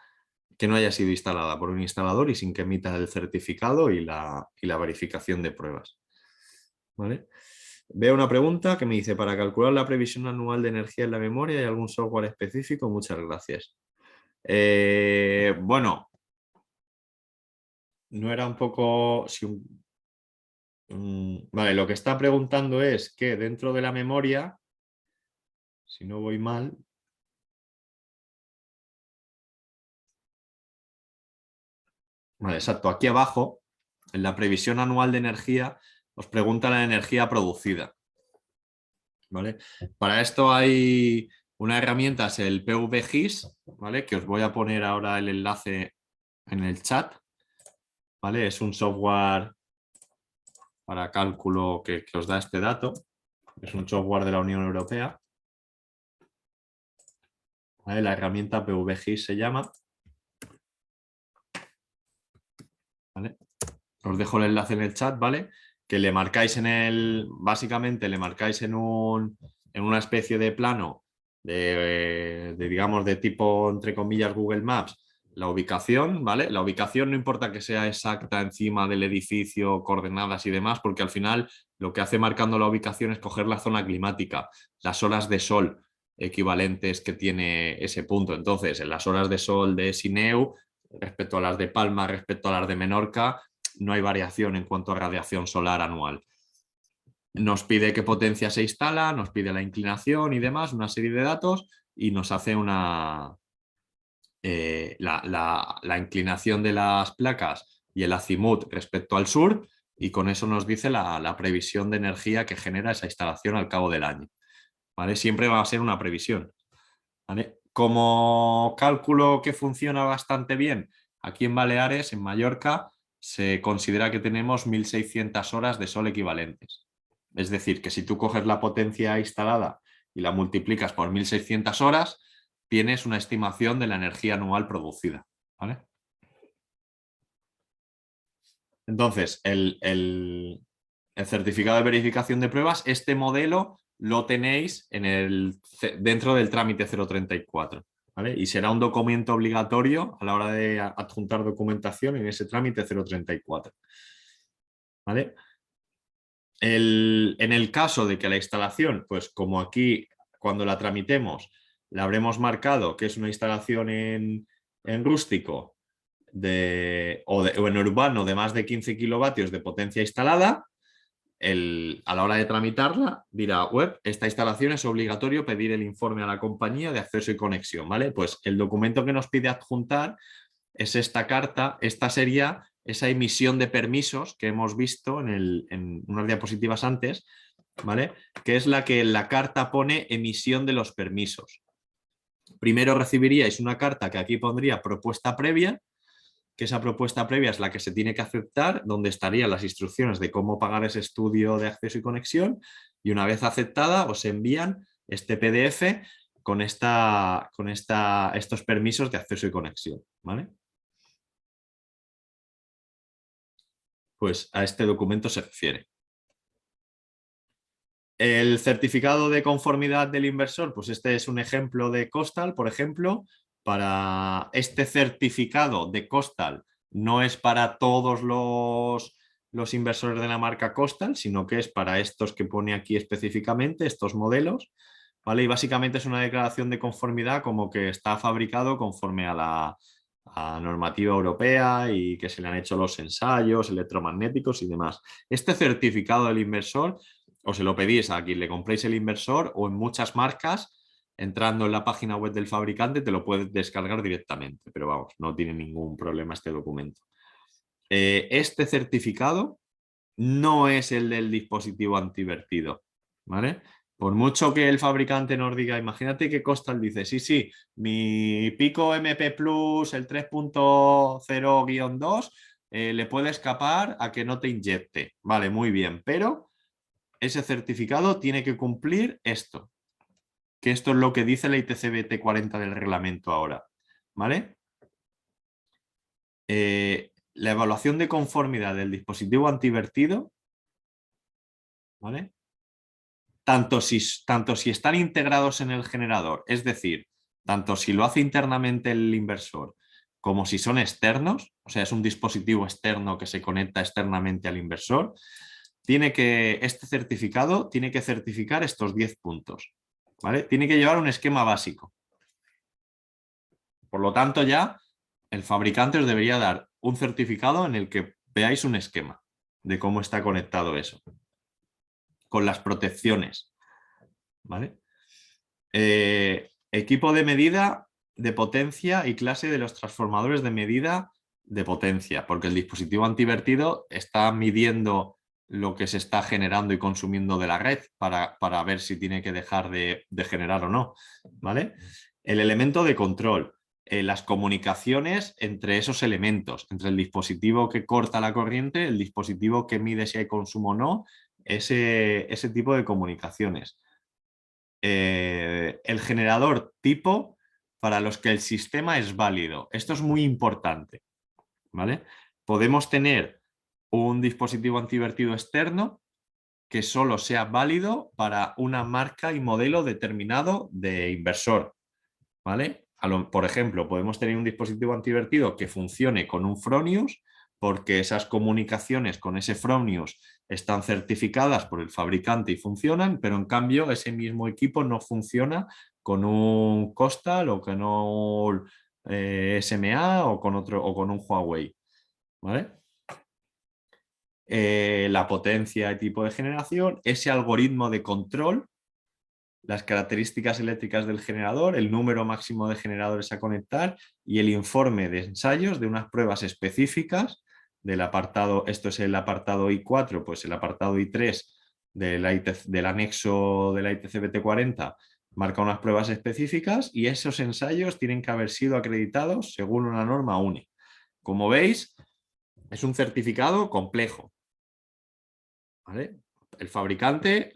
que no haya sido instalada por un instalador y sin que emita el certificado y la verificación de pruebas. ¿Vale? Veo una pregunta que me dice, para calcular la previsión anual de energía en la memoria, ¿hay algún software específico? Muchas gracias. Bueno, no era un poco... vale, lo que está preguntando es que dentro de la memoria, si no voy mal... Vale, exacto. Aquí abajo, en la previsión anual de energía, os pregunta la energía producida. ¿Vale? Para esto hay una herramienta, es el PVGIS, ¿vale? Que os voy a poner ahora el enlace en el chat. ¿Vale? Es un software para cálculo que os da este dato. Es un software de la Unión Europea. ¿Vale? La herramienta PVGIS se llama. ¿Vale? Os dejo el enlace en el chat, ¿vale? Que le marcáis básicamente le marcáis en una especie de plano digamos, de tipo, entre comillas, Google Maps, la ubicación, ¿vale? La ubicación no importa que sea exacta encima del edificio, coordenadas y demás, porque al final lo que hace marcando la ubicación es coger la zona climática, las horas de sol equivalentes que tiene ese punto. Entonces, en las horas de sol de Sineu, respecto a las de Palma, respecto a las de Menorca, no hay variación en cuanto a radiación solar anual. Nos pide qué potencia se instala, nos pide la inclinación y demás, una serie de datos y nos hace la inclinación de las placas y el azimut respecto al sur y con eso nos dice la previsión de energía que genera esa instalación al cabo del año. ¿Vale? Siempre va a ser una previsión. ¿Vale? Como cálculo que funciona bastante bien, aquí en Baleares, en Mallorca, se considera que tenemos 1.600 horas de sol equivalentes. Es decir, que si tú coges la potencia instalada y la multiplicas por 1.600 horas, tienes una estimación de la energía anual producida. ¿Vale? Entonces, el certificado de verificación de pruebas, este modelo lo tenéis dentro del trámite 034. ¿Vale? Y será un documento obligatorio a la hora de adjuntar documentación en ese trámite 034. ¿Vale? En el caso de que la instalación, pues como aquí cuando la tramitemos, la habremos marcado que es una instalación en rústico o en urbano de más de 15 kilovatios de potencia instalada, a la hora de tramitarla dirá, web, esta instalación es obligatorio pedir el informe a la compañía de acceso y conexión, ¿vale? Pues el documento que nos pide adjuntar es esta carta, esta sería esa emisión de permisos que hemos visto en unas diapositivas antes, ¿vale? Que es la que en la carta pone emisión de los permisos. Primero recibiríais una carta que aquí pondría propuesta previa, que esa propuesta previa es la que se tiene que aceptar, donde estarían las instrucciones de cómo pagar ese estudio de acceso y conexión, y una vez aceptada os envían este PDF con estos permisos de acceso y conexión, ¿vale? Pues a este documento se refiere. El certificado de conformidad del inversor, pues este es un ejemplo de Costal, por ejemplo. Para este certificado de Costal no es para todos los inversores de la marca Costal, sino que es para estos que pone aquí específicamente, estos modelos, ¿vale? Y básicamente es una declaración de conformidad como que está fabricado conforme a la normativa europea y que se le han hecho los ensayos electromagnéticos y demás. Este certificado del inversor o se lo pedís a quien le compréis el inversor o en muchas marcas, entrando en la página web del fabricante te lo puedes descargar directamente, pero vamos, no tiene ningún problema este documento. Este certificado no es el del dispositivo antivertido, ¿vale? Por mucho que el fabricante nos diga, imagínate que Costal dice, sí, mi Pico MP Plus, el 3.0-2, le puede escapar a que no te inyecte. Vale, muy bien, pero ese certificado tiene que cumplir esto, que esto es lo que dice la ITC-BT 40 del reglamento ahora, ¿vale? La evaluación de conformidad del dispositivo antivertido, ¿vale? Tanto si están integrados en el generador, es decir, tanto si lo hace internamente el inversor como si son externos, o sea, es un dispositivo externo que se conecta externamente al inversor, este certificado tiene que certificar estos 10 puntos, ¿vale? Tiene que llevar un esquema básico. Por lo tanto, ya el fabricante os debería dar un certificado en el que veáis un esquema de cómo está conectado eso, con las protecciones, ¿vale? Equipo de medida de potencia y clase de los transformadores de medida de potencia, porque el dispositivo antivertido está midiendo lo que se está generando y consumiendo de la red para ver si tiene que dejar de generar o no, ¿vale? El elemento de control, las comunicaciones entre esos elementos, entre el dispositivo que corta la corriente, el dispositivo que mide si hay consumo o no, ese tipo de comunicaciones. El generador tipo para los que el sistema es válido. Esto es muy importante, ¿vale? Podemos tener un dispositivo antivertido externo que solo sea válido para una marca y modelo determinado de inversor, ¿vale? Por ejemplo, podemos tener un dispositivo antivertido que funcione con un Fronius porque esas comunicaciones con ese Fronius están certificadas por el fabricante y funcionan, pero en cambio ese mismo equipo no funciona con un Costal o con un SMA o con un Huawei, ¿vale? La potencia y tipo de generación, ese algoritmo de control, las características eléctricas del generador, el número máximo de generadores a conectar y el informe de ensayos de unas pruebas específicas del apartado, esto es el apartado I4, pues el apartado I3 del anexo de la ITC 40 marca unas pruebas específicas y esos ensayos tienen que haber sido acreditados según una norma UNE. Como veis, es un certificado complejo, ¿vale? El fabricante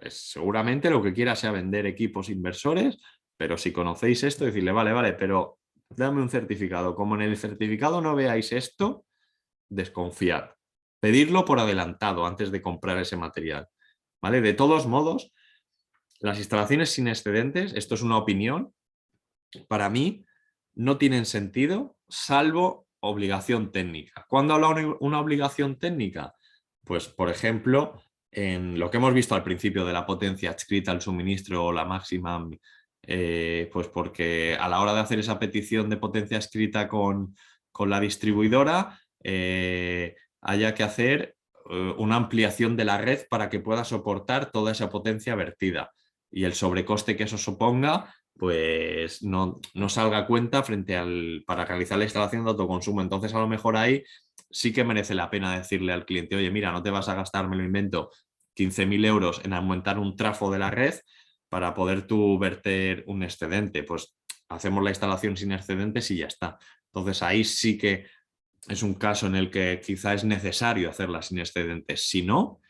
seguramente lo que quiera sea vender equipos inversores, pero si conocéis esto, decirle, vale, pero dame un certificado. Como en el certificado no veáis esto, desconfiad. Pedirlo por adelantado antes de comprar ese material, ¿vale? De todos modos, las instalaciones sin excedentes, esto es una opinión, para mí no tienen sentido salvo obligación técnica. ¿Cuándo habla una obligación técnica? Pues, por ejemplo, en lo que hemos visto al principio de la potencia adscrita al suministro o la máxima, pues porque a la hora de hacer esa petición de potencia adscrita con la distribuidora, haya que hacer una ampliación de la red para que pueda soportar toda esa potencia vertida. Y el sobrecoste que eso suponga, pues no salga a cuenta para realizar la instalación de autoconsumo. Entonces, a lo mejor ahí sí que merece la pena decirle al cliente, oye, mira, no te vas a gastar, me lo invento, 15.000 euros en aumentar un trafo de la red para poder tú verter un excedente. Pues hacemos la instalación sin excedentes y ya está. Entonces ahí sí que es un caso en el que quizá es necesario hacerla sin excedentes. Si no,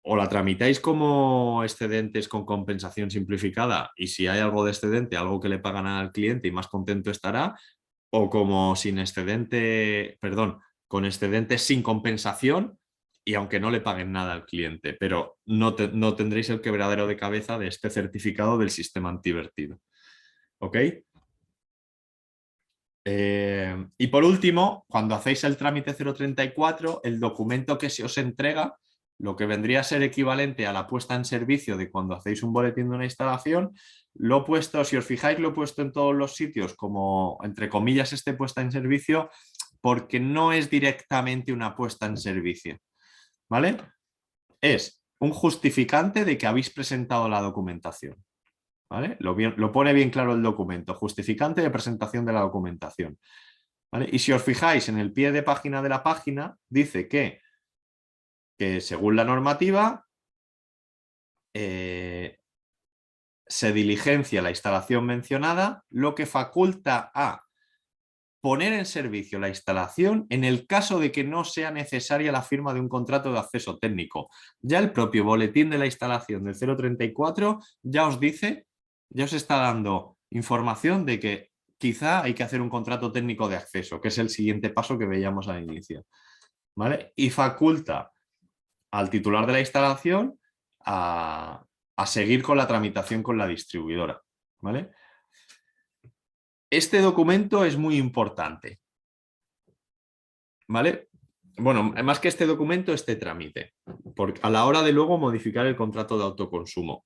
o la tramitáis como excedentes con compensación simplificada y si hay algo de excedente, algo que le pagan al cliente y más contento estará, o como sin excedente, perdón, con excedentes sin compensación y aunque no le paguen nada al cliente, pero no tendréis el quebradero de cabeza de este certificado del sistema antivertido. ¿Ok? Y por último, cuando hacéis el trámite 034, el documento que se os entrega, lo que vendría a ser equivalente a la puesta en servicio de cuando hacéis un boletín de una instalación, lo he puesto, si os fijáis, lo he puesto en todos los sitios como, entre comillas, puesta en servicio, porque no es directamente una puesta en servicio, ¿vale? Es un justificante de que habéis presentado la documentación, ¿vale? Lo pone bien claro el documento, justificante de presentación de la documentación. ¿Vale? Y si os fijáis en el pie de página de la página, dice que según la normativa se diligencia la instalación mencionada, lo que faculta a poner en servicio la instalación en el caso de que no sea necesaria la firma de un contrato de acceso técnico. Ya el propio boletín de la instalación del 034 ya os dice, ya os está dando información de que quizá hay que hacer un contrato técnico de acceso, que es el siguiente paso que veíamos al inicio, ¿vale? Y faculta al titular de la instalación a seguir con la tramitación con la distribuidora, ¿vale? Este documento es muy importante, ¿vale? Bueno, más que este documento, este trámite, porque a la hora de luego modificar el contrato de autoconsumo.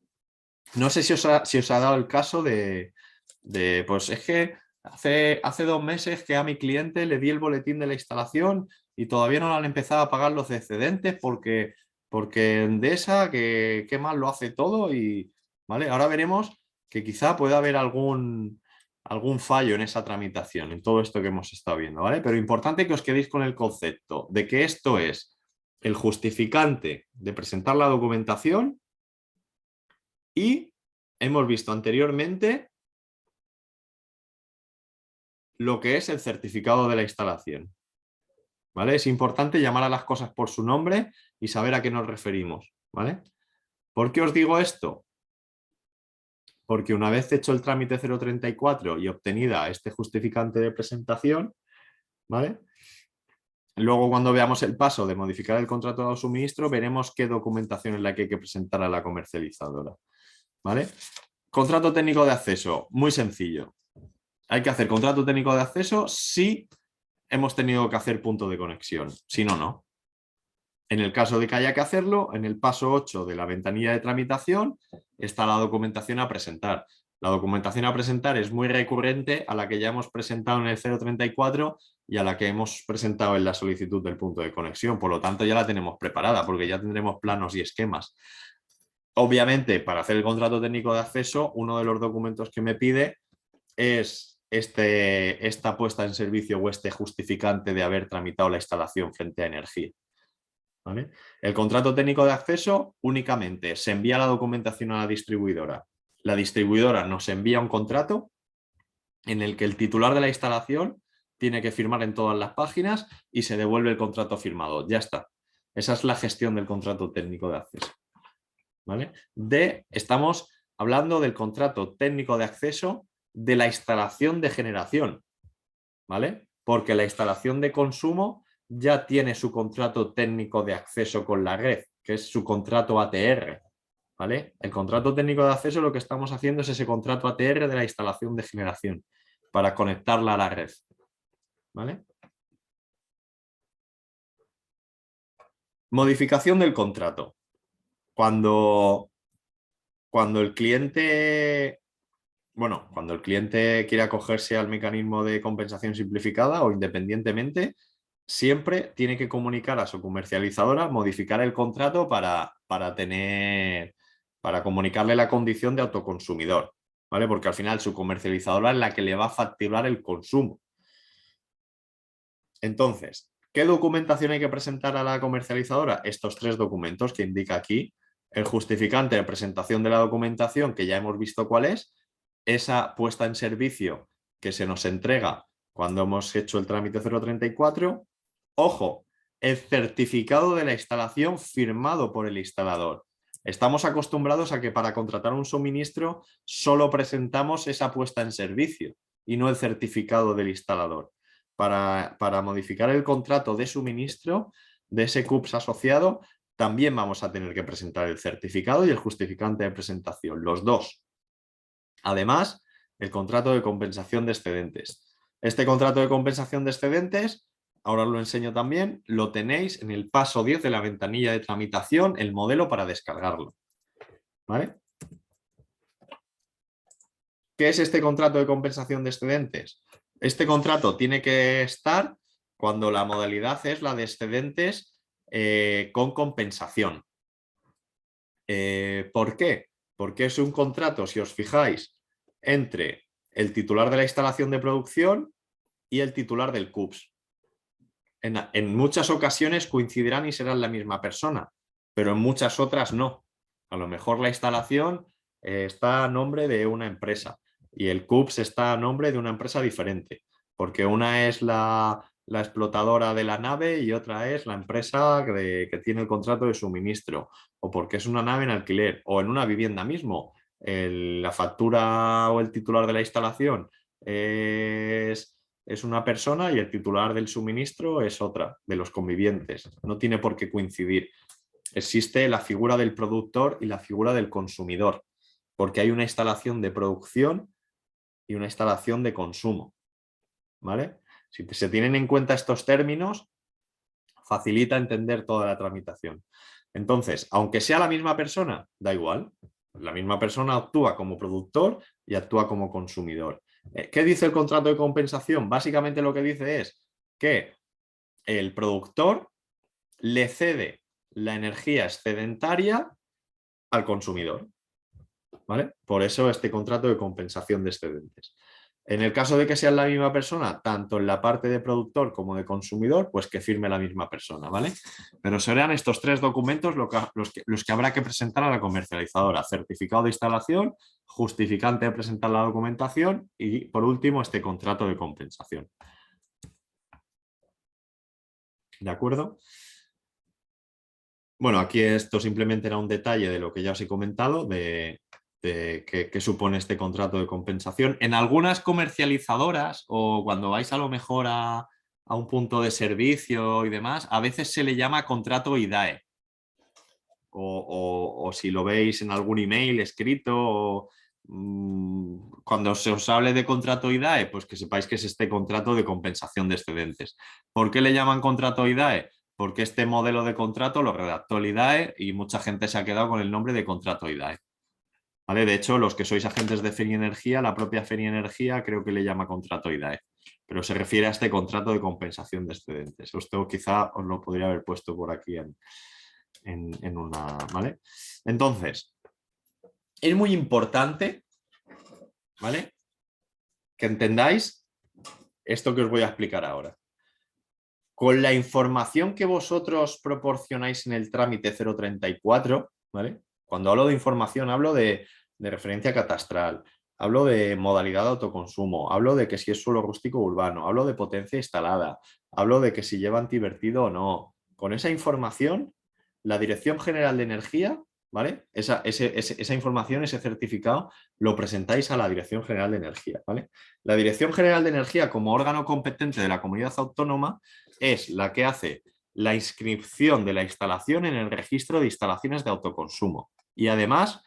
No sé si os ha dado el caso pues es que hace 2 meses que a mi cliente le di el boletín de la instalación y todavía no le han empezado a pagar los excedentes porque Endesa, que qué mal lo hace todo y, ¿vale? Ahora veremos que quizá pueda haber algún fallo en esa tramitación, en todo esto que hemos estado viendo, ¿vale? Pero importante que os quedéis con el concepto de que esto es el justificante de presentar la documentación y hemos visto anteriormente lo que es el certificado de la instalación, ¿vale? Es importante llamar a las cosas por su nombre y saber a qué nos referimos, ¿vale? ¿Por qué os digo esto? Porque una vez hecho el trámite 034 y obtenida este justificante de presentación, ¿vale? Luego, cuando veamos el paso de modificar el contrato de suministro, veremos qué documentación es la que hay que presentar a la comercializadora, ¿vale? Contrato técnico de acceso, muy sencillo. Hay que hacer contrato técnico de acceso si hemos tenido que hacer punto de conexión, si no, no. En el caso de que haya que hacerlo, en el paso 8 de la ventanilla de tramitación está la documentación a presentar. La documentación a presentar es muy recurrente a la que ya hemos presentado en el 034 y a la que hemos presentado en la solicitud del punto de conexión. Por lo tanto, ya la tenemos preparada porque ya tendremos planos y esquemas. Obviamente, para hacer el contrato técnico de acceso, uno de los documentos que me pide es esta puesta en servicio o este justificante de haber tramitado la instalación frente a energía. ¿Vale? El contrato técnico de acceso únicamente se envía la documentación a la distribuidora. La distribuidora nos envía un contrato en el que el titular de la instalación tiene que firmar en todas las páginas y se devuelve el contrato firmado. Ya está. Esa es la gestión del contrato técnico de acceso. ¿Vale? Estamos hablando del contrato técnico de acceso de la instalación de generación, ¿vale? Porque la instalación de consumo ya tiene su contrato técnico de acceso con la red, que es su contrato ATR, ¿vale? El contrato técnico de acceso lo que estamos haciendo es ese contrato ATR de la instalación de generación para conectarla a la red, ¿vale? Modificación del contrato. Cuando el cliente cuando el cliente quiere acogerse al mecanismo de compensación simplificada o independientemente, siempre tiene que comunicar a su comercializadora, modificar el contrato para comunicarle la condición de autoconsumidor, ¿vale? Porque al final su comercializadora es la que le va a facturar el consumo. Entonces, ¿qué documentación hay que presentar a la comercializadora? Estos 3 documentos que indica aquí. El justificante de presentación de la documentación, que ya hemos visto cuál es, esa puesta en servicio que se nos entrega cuando hemos hecho el trámite 034. Ojo, el certificado de la instalación firmado por el instalador. Estamos acostumbrados a que para contratar un suministro solo presentamos esa puesta en servicio y no el certificado del instalador. Para modificar el contrato de suministro de ese CUPS asociado, también vamos a tener que presentar el certificado y el justificante de presentación, los dos. Además, el contrato de compensación de excedentes. Este contrato de compensación de excedentes, ahora os lo enseño también, lo tenéis en el paso 10 de la ventanilla de tramitación, el modelo para descargarlo. ¿Vale? ¿Qué es este contrato de compensación de excedentes? Este contrato tiene que estar cuando la modalidad es la de excedentes con compensación. ¿Por qué? Porque es un contrato, si os fijáis, entre el titular de la instalación de producción y el titular del CUPS. En muchas ocasiones coincidirán y serán la misma persona, pero en muchas otras no. A lo mejor la instalación está a nombre de una empresa y el CUPS está a nombre de una empresa diferente, porque una es la explotadora de la nave y otra es la empresa que tiene el contrato de suministro, o porque es una nave en alquiler o en una vivienda mismo. La factura o el titular de la instalación es una persona y el titular del suministro es otra, de los convivientes. No tiene por qué coincidir. Existe la figura del productor y la figura del consumidor, porque hay una instalación de producción y una instalación de consumo. ¿Vale? Si se tienen en cuenta estos términos, facilita entender toda la tramitación. Entonces, aunque sea la misma persona, da igual. La misma persona actúa como productor y actúa como consumidor. ¿Qué dice el contrato de compensación? Básicamente lo que dice es que el productor le cede la energía excedentaria al consumidor. ¿Vale? Por eso este contrato de compensación de excedentes. En el caso de que sean la misma persona, tanto en la parte de productor como de consumidor, pues que firme la misma persona, ¿vale? Pero serán estos 3 documentos los que habrá que presentar a la comercializadora. Certificado de instalación, justificante de presentar la documentación y, por último, este contrato de compensación. ¿De acuerdo? Bueno, aquí esto simplemente era un detalle de lo que ya os he comentado, de qué supone este contrato de compensación. En algunas comercializadoras o cuando vais a lo mejor a un punto de servicio y demás, a veces se le llama contrato IDAE. O si lo veis en algún email escrito, cuando se os hable de contrato IDAE, pues que sepáis que es este contrato de compensación de excedentes. ¿Por qué le llaman contrato IDAE? Porque este modelo de contrato lo redactó el IDAE y mucha gente se ha quedado con el nombre de contrato IDAE. ¿Vale? De hecho, los que sois agentes de Feria Energía, la propia Feria Energía creo que le llama contrato IDAE, pero se refiere a este contrato de compensación de excedentes. Esto quizá os lo podría haber puesto por aquí en una... ¿Vale? Entonces, es muy importante, ¿vale?, que entendáis esto que os voy a explicar ahora. Con la información que vosotros proporcionáis en el trámite 034, ¿vale? Cuando hablo de información, hablo de referencia catastral, hablo de modalidad de autoconsumo, hablo de que si es suelo rústico o urbano, hablo de potencia instalada, hablo de que si lleva antivertido o no. Con esa información, la Dirección General de Energía, ¿vale? Esa información, ese certificado, lo presentáis a la Dirección General de Energía, ¿vale? La Dirección General de Energía, como órgano competente de la comunidad autónoma, es la que hace la inscripción de la instalación en el registro de instalaciones de autoconsumo y además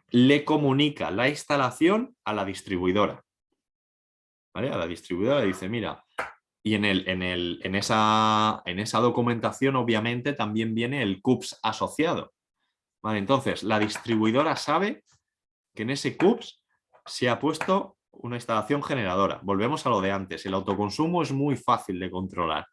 le comunica la instalación a la distribuidora. ¿Vale? A la distribuidora le dice, mira, y en esa documentación obviamente también viene el CUPS asociado. ¿Vale? Entonces, la distribuidora sabe que en ese CUPS se ha puesto una instalación generadora. Volvemos a lo de antes, el autoconsumo es muy fácil de controlar.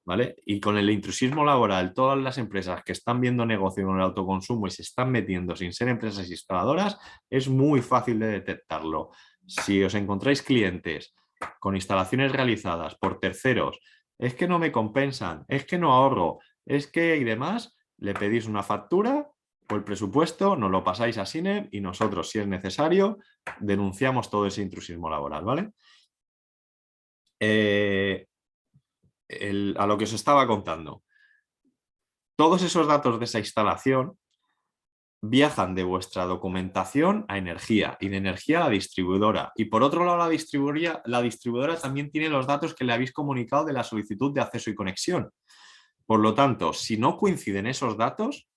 ¿Vale? Y con el intrusismo laboral, todas las empresas que están viendo negocio con el autoconsumo y se están metiendo sin ser empresas instaladoras, es muy fácil de detectarlo. Si os encontráis clientes con instalaciones realizadas por terceros, es que no me compensan, es que no ahorro, es que y demás, le pedís una factura o el presupuesto, nos lo pasáis a SINEM y nosotros, si es necesario, denunciamos todo ese intrusismo laboral, ¿vale? A lo que os estaba contando. Todos esos datos de esa instalación viajan de vuestra documentación a energía y de energía a la distribuidora. Y por otro lado, la distribuidora también tiene los datos que le habéis comunicado de la solicitud de acceso y conexión. Por lo tanto, si no coinciden esos datos,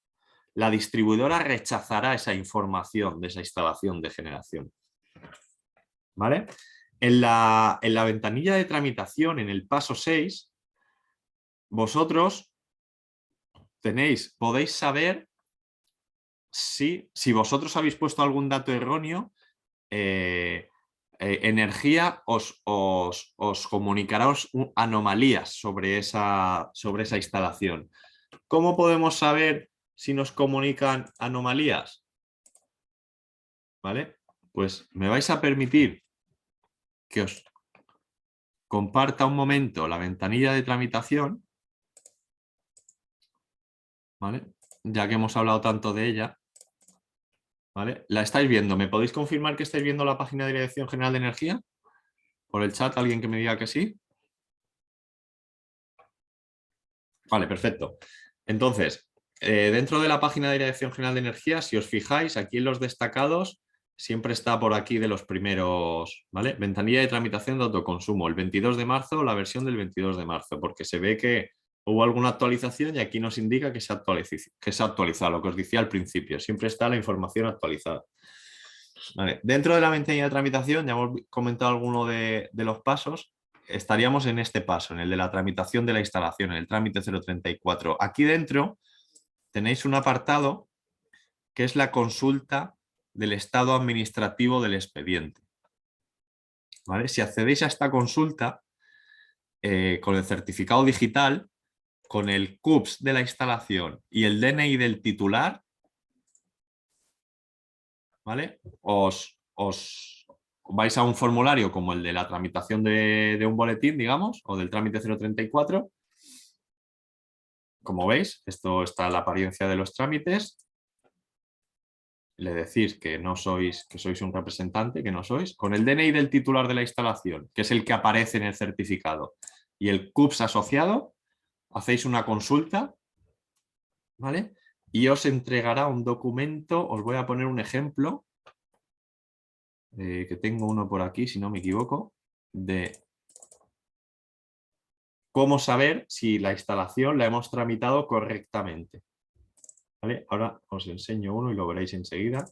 la distribuidora rechazará esa información de esa instalación de generación. ¿Vale? En la ventanilla de tramitación, en el paso 6, vosotros podéis saber si vosotros habéis puesto algún dato erróneo, Energía os comunicará anomalías sobre esa instalación. ¿Cómo podemos saber si nos comunican anomalías? ¿Vale? Pues me vais a permitir que os comparta un momento la ventanilla de tramitación, ¿vale? Ya que hemos hablado tanto de ella. ¿Vale? ¿La estáis viendo? ¿Me podéis confirmar que estáis viendo la página de Dirección General de Energía? ¿Por el chat alguien que me diga que sí? Vale, perfecto. Entonces, dentro de la página de Dirección General de Energía, si os fijáis, aquí en los destacados siempre está por aquí de los primeros, ¿vale? Ventanilla de tramitación de autoconsumo, el 22 de marzo, la versión del 22 de marzo, porque se ve que hubo alguna actualización y aquí nos indica que se ha actualizado, lo que os decía al principio, siempre está la información actualizada. Vale. Dentro de la ventanilla de tramitación, ya hemos comentado alguno de los pasos. Estaríamos en este paso, en el de la tramitación de la instalación, en el trámite 034. Aquí dentro tenéis un apartado que es la consulta del estado administrativo del expediente. ¿Vale? Si accedéis a esta consulta con el certificado digital, con el CUPS de la instalación y el DNI del titular, ¿vale? Os vais a un formulario como el de la tramitación de un boletín, digamos, o del trámite 034. Como veis, esto está la apariencia de los trámites. Le decís que no sois, que sois un representante, que no sois, con el DNI del titular de la instalación, que es el que aparece en el certificado, y el CUPS asociado, hacéis una consulta, ¿vale? Y os entregará un documento, os voy a poner un ejemplo, que tengo uno por aquí, si no me equivoco, de cómo saber si la instalación la hemos tramitado correctamente. ¿Vale? Ahora os enseño uno y lo veréis enseguida.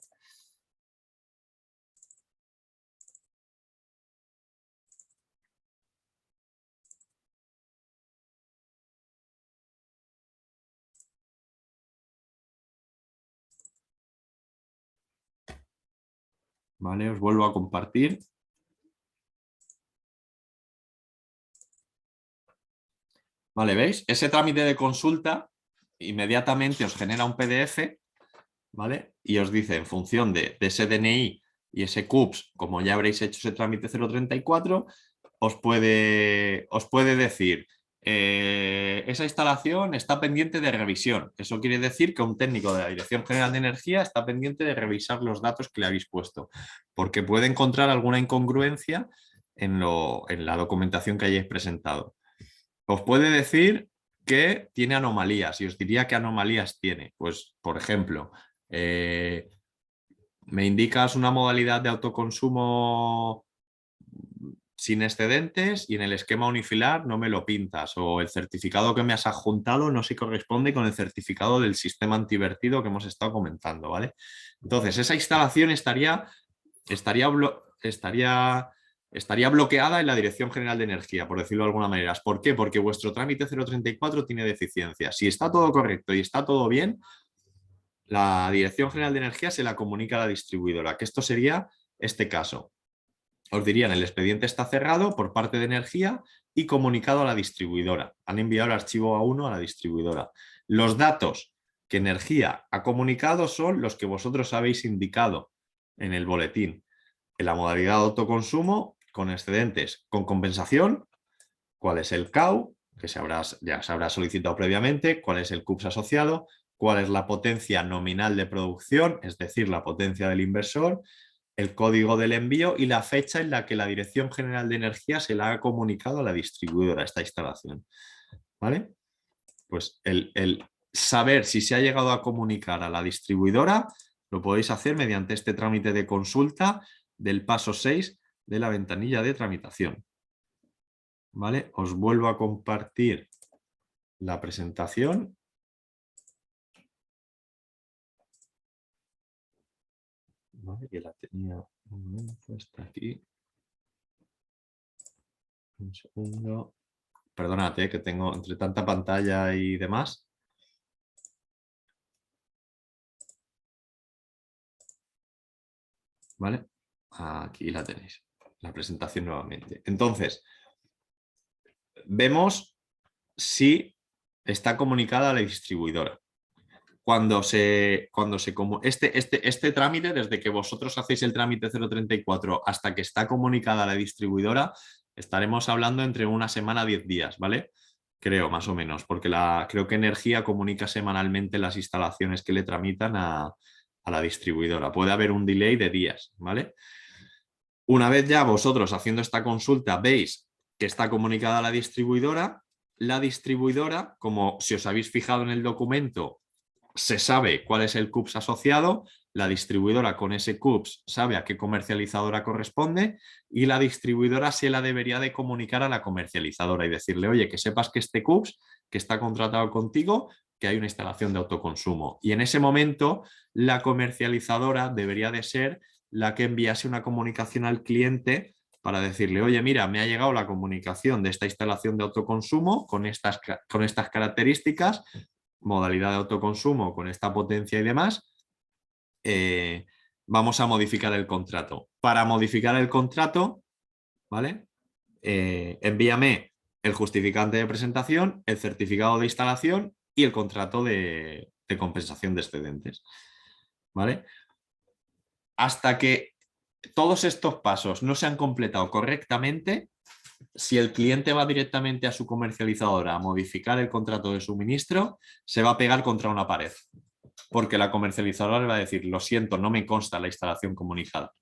¿Vale? Os vuelvo a compartir. Vale, ¿veis? Ese trámite de consulta inmediatamente os genera un PDF, ¿vale? Y os dice, en función de ese DNI y ese CUPS, como ya habréis hecho ese trámite 034, os puede decir, esa instalación está pendiente de revisión. Eso quiere decir que un técnico de la Dirección General de Energía está pendiente de revisar los datos que le habéis puesto, porque puede encontrar alguna incongruencia en la documentación que hayáis presentado. Os puede decir que tiene anomalías y os diría qué anomalías tiene. Pues, por ejemplo, me indicas una modalidad de autoconsumo sin excedentes y en el esquema unifilar no me lo pintas, o el certificado que me has adjuntado no se corresponde con el certificado del sistema antivertido que hemos estado comentando, ¿vale? Entonces, esa instalación estaría bloqueada en la Dirección General de Energía, por decirlo de alguna manera. ¿Por qué? Porque vuestro trámite 034 tiene deficiencias. Si está todo correcto y está todo bien, la Dirección General de Energía se la comunica a la distribuidora, que esto sería este caso. Os dirían, el expediente está cerrado por parte de Energía y comunicado a la distribuidora. Han enviado el archivo A1 a la distribuidora. Los datos que Energía ha comunicado son los que vosotros habéis indicado en el boletín. En la modalidad de autoconsumo, con excedentes, con compensación, cuál es el CAU, que ya se habrá solicitado previamente, cuál es el CUPS asociado, cuál es la potencia nominal de producción, es decir, la potencia del inversor, el código del envío y la fecha en la que la Dirección General de Energía se la ha comunicado a la distribuidora esta instalación. ¿Vale? Pues el saber si se ha llegado a comunicar a la distribuidora lo podéis hacer mediante este trámite de consulta del paso 6 de la ventanilla de tramitación. ¿Vale? Os vuelvo a compartir la presentación. Vale, que la tenía un momento, está aquí. Un segundo. Perdónate, que tengo entre tanta pantalla y demás. ¿Vale? Aquí la tenéis, la presentación nuevamente. Entonces, vemos si está comunicada a la distribuidora. Este trámite, desde que vosotros hacéis el trámite 034 hasta que está comunicada a la distribuidora, estaremos hablando entre una semana a 10 días, ¿vale? Creo, más o menos, porque creo que Energía comunica semanalmente las instalaciones que le tramitan a la distribuidora. Puede haber un delay de días, ¿vale? Una vez ya vosotros haciendo esta consulta veis que está comunicada a la distribuidora, como si os habéis fijado en el documento, se sabe cuál es el CUPS asociado, la distribuidora con ese CUPS sabe a qué comercializadora corresponde y la distribuidora se la debería de comunicar a la comercializadora y decirle, oye, que sepas que este CUPS que está contratado contigo, que hay una instalación de autoconsumo. Y en ese momento la comercializadora debería de ser la que enviase una comunicación al cliente para decirle, oye, mira, me ha llegado la comunicación de esta instalación de autoconsumo con estas características, modalidad de autoconsumo con esta potencia y demás, vamos a modificar el contrato. Para modificar el contrato, ¿vale? Envíame el justificante de presentación, el certificado de instalación y el contrato de compensación de excedentes, ¿vale? Hasta que todos estos pasos no se han completado correctamente, si el cliente va directamente a su comercializadora a modificar el contrato de suministro, se va a pegar contra una pared, porque la comercializadora le va a decir, lo siento, no me consta la instalación comunicada.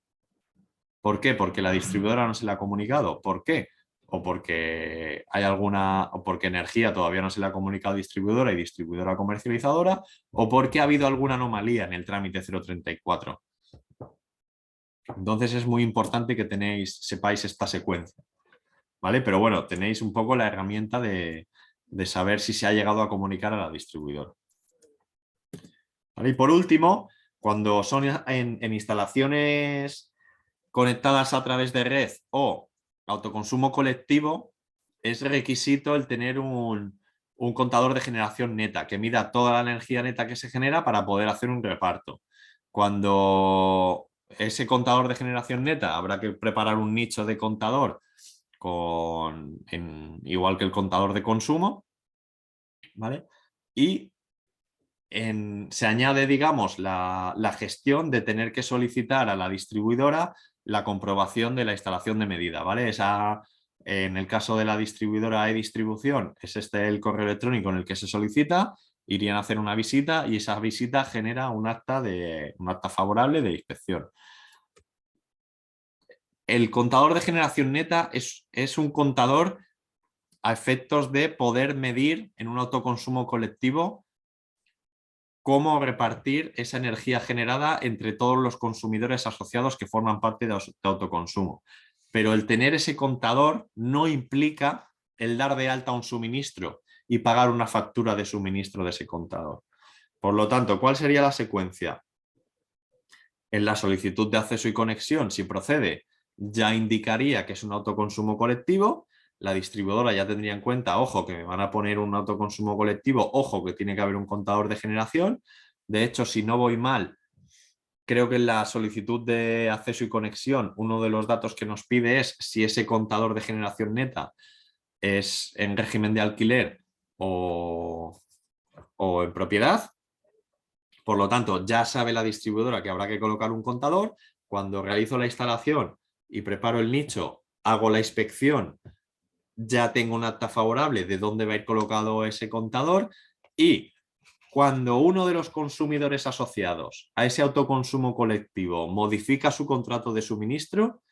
¿Por qué? Porque la distribuidora no se la ha comunicado. ¿Por qué? O porque hay o porque energía todavía no se le ha comunicado a distribuidora y distribuidora comercializadora, o porque ha habido alguna anomalía en el trámite 034. Entonces es muy importante que sepáis esta secuencia, ¿vale? Pero bueno, tenéis un poco la herramienta de saber si se ha llegado a comunicar a la distribuidora. ¿Vale? Y por último, cuando son en instalaciones conectadas a través de red o autoconsumo colectivo, es requisito el tener un contador de generación neta que mida toda la energía neta que se genera para poder hacer un reparto. Cuando ese contador de generación neta habrá que preparar un nicho de contador igual que el contador de consumo, ¿vale? Y se añade, digamos, la gestión de tener que solicitar a la distribuidora la comprobación de la instalación de medida, ¿vale? En el caso de la distribuidora e-distribución, es el correo electrónico en el que se solicita, irían a hacer una visita y esa visita genera un acta favorable de inspección. El contador de generación neta es un contador a efectos de poder medir en un autoconsumo colectivo cómo repartir esa energía generada entre todos los consumidores asociados que forman parte de autoconsumo. Pero el tener ese contador no implica el dar de alta un suministro y pagar una factura de suministro de ese contador. Por lo tanto, ¿cuál sería la secuencia? En la solicitud de acceso y conexión, si procede, ya indicaría que es un autoconsumo colectivo. La distribuidora ya tendría en cuenta, ojo, que me van a poner un autoconsumo colectivo, ojo, que tiene que haber un contador de generación. De hecho, si no voy mal, creo que en la solicitud de acceso y conexión, uno de los datos que nos pide es si ese contador de generación neta es en régimen de alquiler o en propiedad. Por lo tanto, ya sabe la distribuidora que habrá que colocar un contador. Cuando realizo la instalación y preparo el nicho, hago la inspección, ya tengo un acta favorable de dónde va a ir colocado ese contador y cuando uno de los consumidores asociados a ese autoconsumo colectivo modifica su contrato de suministro,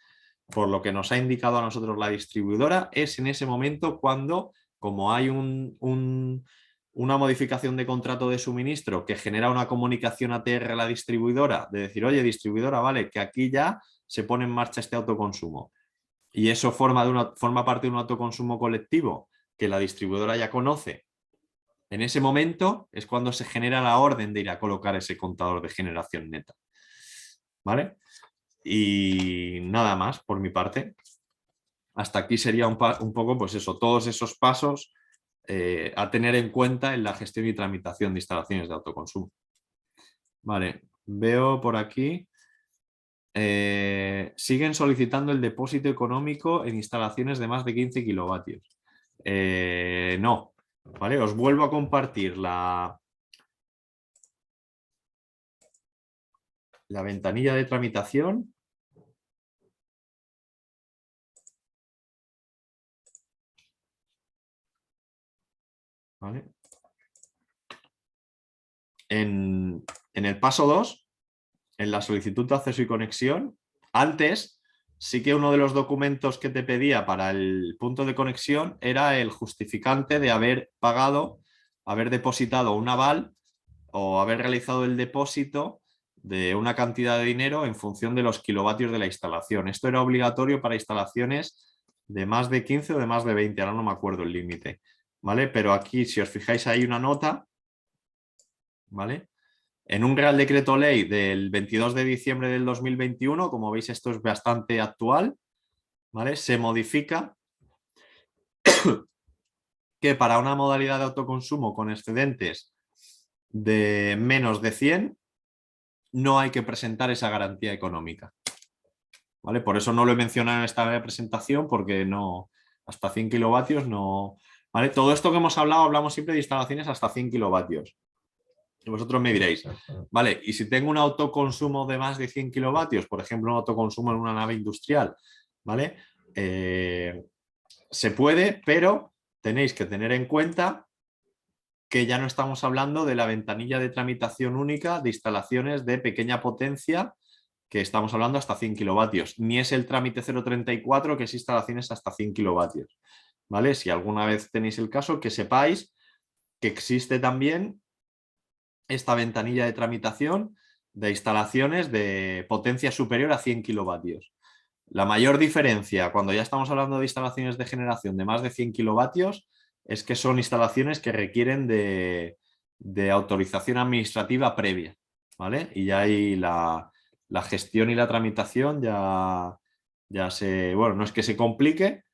por lo que nos ha indicado a nosotros la distribuidora, es en ese momento cuando, como hay una modificación de contrato de suministro que genera una comunicación ATR a la distribuidora, de decir, oye, distribuidora, vale, que aquí ya se pone en marcha este autoconsumo. Y eso forma parte de un autoconsumo colectivo que la distribuidora ya conoce. En ese momento es cuando se genera la orden de ir a colocar ese contador de generación neta. ¿Vale? Y nada más por mi parte. Hasta aquí sería un poco, pues eso, todos esos pasos a tener en cuenta en la gestión y tramitación de instalaciones de autoconsumo. Vale, veo por aquí. Siguen solicitando el depósito económico en instalaciones de más de 15 kilovatios. No, ¿vale? Os vuelvo a compartir la ventanilla de tramitación. ¿Vale? En el paso 2, en la solicitud de acceso y conexión, antes sí que uno de los documentos que te pedía para el punto de conexión era el justificante de haber pagado, haber depositado un aval o haber realizado el depósito de una cantidad de dinero en función de los kilovatios de la instalación. Esto era obligatorio para instalaciones de más de 15 o de más de 20, ahora no me acuerdo el límite, ¿vale? Pero aquí, si os fijáis, hay una nota, ¿vale? En un Real Decreto Ley del 22 de diciembre del 2021, como veis esto es bastante actual, ¿vale? Se modifica que para una modalidad de autoconsumo con excedentes de menos de 100 no hay que presentar esa garantía económica, ¿vale? Por eso no lo he mencionado en esta presentación, porque no, hasta 100 kilovatios no, ¿vale? Todo esto que hemos hablado, hablamos siempre de instalaciones hasta 100 kilovatios. Y vosotros me diréis, vale, y si tengo un autoconsumo de más de 100 kilovatios, por ejemplo, un autoconsumo en una nave industrial, ¿vale? Se puede, pero tenéis que tener en cuenta que ya no estamos hablando de la ventanilla de tramitación única de instalaciones de pequeña potencia, que estamos hablando hasta 100 kilovatios, ni es el trámite 034, que es instalaciones hasta 100 kilovatios, ¿vale? Si alguna vez tenéis el caso, que sepáis que existe también esta ventanilla de tramitación de instalaciones de potencia superior a 100 kilovatios. La mayor diferencia cuando ya estamos hablando de instalaciones de generación de más de 100 kilovatios es que son instalaciones que requieren de autorización administrativa previa, ¿vale? Y ya ahí la gestión y la tramitación ya se, bueno, no es que se complique,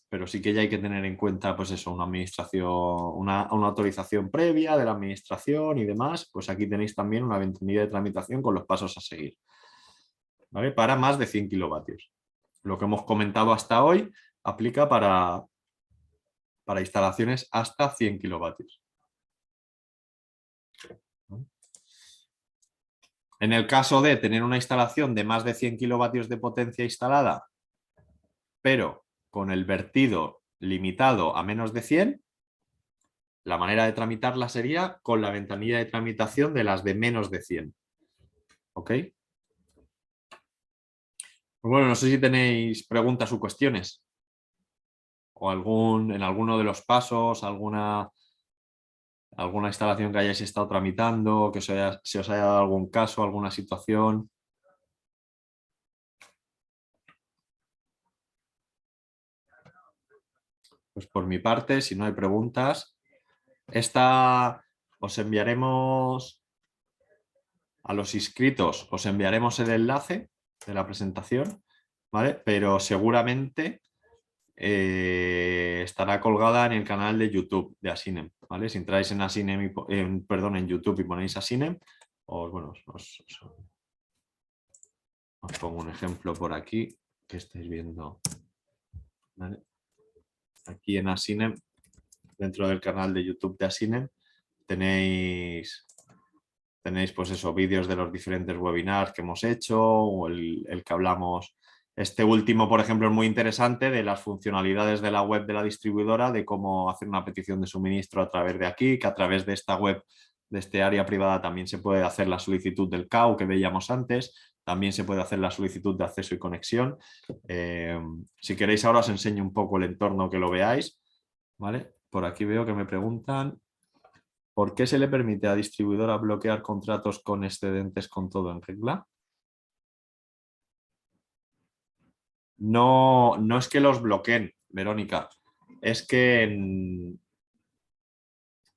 pero sí que ya hay que tener en cuenta, pues eso, una administración, una autorización previa de la administración y demás. Pues aquí tenéis también una ventanilla de tramitación con los pasos a seguir, ¿vale? Para más de 100 kilovatios. Lo que hemos comentado hasta hoy aplica para instalaciones hasta 100 kilovatios. En el caso de tener una instalación de más de 100 kilovatios de potencia instalada, pero con el vertido limitado a menos de 100, la manera de tramitarla sería con la ventanilla de tramitación de las de menos de 100. ¿Ok? Bueno, no sé si tenéis preguntas o cuestiones. O en alguno de los pasos, alguna instalación que hayáis estado tramitando, que se os haya dado algún caso, alguna situación. Pues por mi parte, si no hay preguntas, os enviaremos a los inscritos, os enviaremos el enlace de la presentación, ¿vale? Pero seguramente estará colgada en el canal de YouTube de Asinem, ¿vale? Si entráis en Asinem, en YouTube y ponéis Asinem, bueno, os pongo un ejemplo por aquí que estáis viendo, ¿vale? Aquí en Asinem, dentro del canal de YouTube de Asinem, tenéis pues eso, vídeos de los diferentes webinars que hemos hecho, o el que hablamos. Este último, por ejemplo, es muy interesante, de las funcionalidades de la web de la distribuidora, de cómo hacer una petición de suministro a través de aquí, que a través de esta web, de este área privada, también se puede hacer la solicitud del CAU que veíamos antes, también se puede hacer la solicitud de acceso y conexión. Si queréis ahora os enseño un poco el entorno, que lo veáis, ¿vale? Por aquí veo que me preguntan: ¿por qué se le permite a la distribuidora bloquear contratos con excedentes con todo en regla? No, no es que los bloqueen, Verónica. Es que en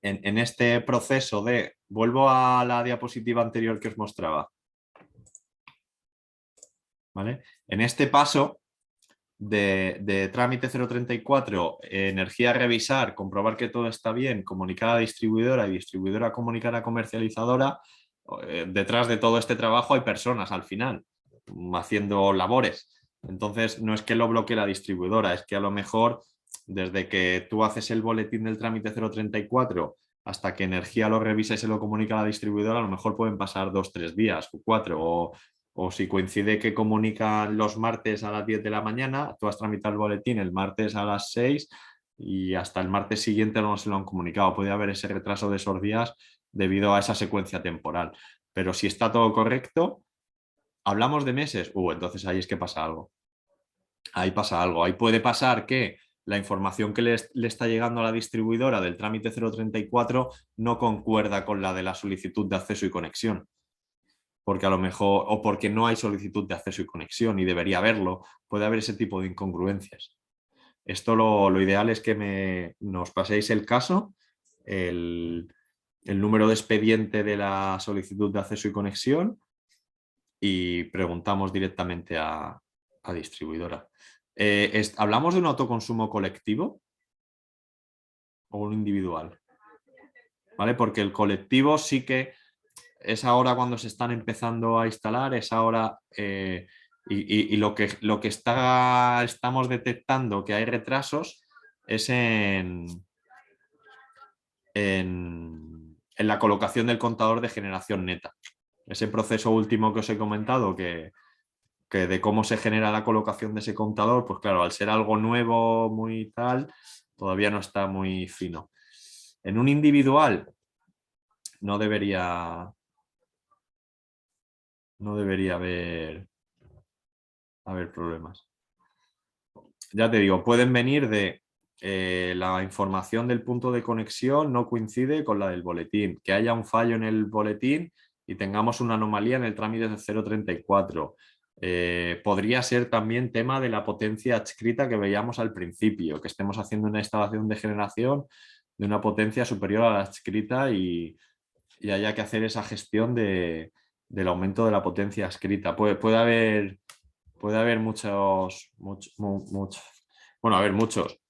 este proceso de... Vuelvo a la diapositiva anterior que os mostraba, ¿vale? En este paso de trámite 034, energía revisar, comprobar que todo está bien, comunicar a la distribuidora y distribuidora comunicar a comercializadora, detrás de todo este trabajo hay personas al final haciendo labores. Entonces no es que lo bloquee la distribuidora, es que a lo mejor desde que tú haces el boletín del trámite 034 hasta que energía lo revisa y se lo comunica a la distribuidora, a lo mejor pueden pasar 2-3 días o 4, o si coincide que comunican los martes a las 10 de la mañana, tú has tramitado el boletín el martes a las 6 y hasta el martes siguiente no se lo han comunicado. Puede haber ese retraso de esos días debido a esa secuencia temporal. Pero si está todo correcto, hablamos de meses, entonces ahí es que pasa algo. Ahí pasa algo. Ahí puede pasar que la información que le está llegando a la distribuidora del trámite 034 no concuerda con la de la solicitud de acceso y conexión. Porque a lo mejor, o porque no hay solicitud de acceso y conexión y debería haberlo, puede haber ese tipo de incongruencias. Esto lo ideal es que nos paséis el caso, el el número de expediente de la solicitud de acceso y conexión y preguntamos directamente a distribuidora. ¿Hablamos de un autoconsumo colectivo o un individual? ¿Vale? Porque el colectivo sí que es ahora cuando se están empezando a instalar, es ahora y lo que estamos detectando que hay retrasos es en la colocación del contador de generación neta. Ese proceso último que os he comentado, que de cómo se genera la colocación de ese contador, pues claro, al ser algo nuevo, muy tal, todavía no está muy fino. En un individual no debería haber problemas. Ya te digo, pueden venir de la información del punto de conexión no coincide con la del boletín, que haya un fallo en el boletín y tengamos una anomalía en el trámite de 034. Podría ser también tema de la potencia adscrita que veíamos al principio, que estemos haciendo una instalación de generación de una potencia superior a la adscrita y haya que hacer esa gestión del aumento de la potencia adscrita. Puede haber muchos. Bueno, a ver, muchos.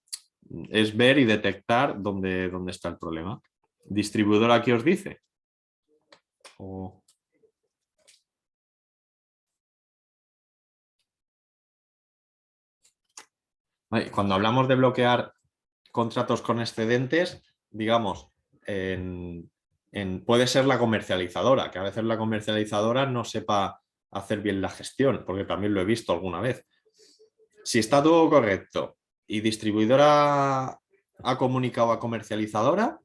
Es ver y detectar dónde está el problema. ¿Distribuidora qué os dice? Cuando hablamos de bloquear contratos con excedentes, digamos, puede ser la comercializadora, que a veces la comercializadora no sepa hacer bien la gestión, porque también lo he visto alguna vez. Si está todo correcto y distribuidora ha comunicado a comercializadora,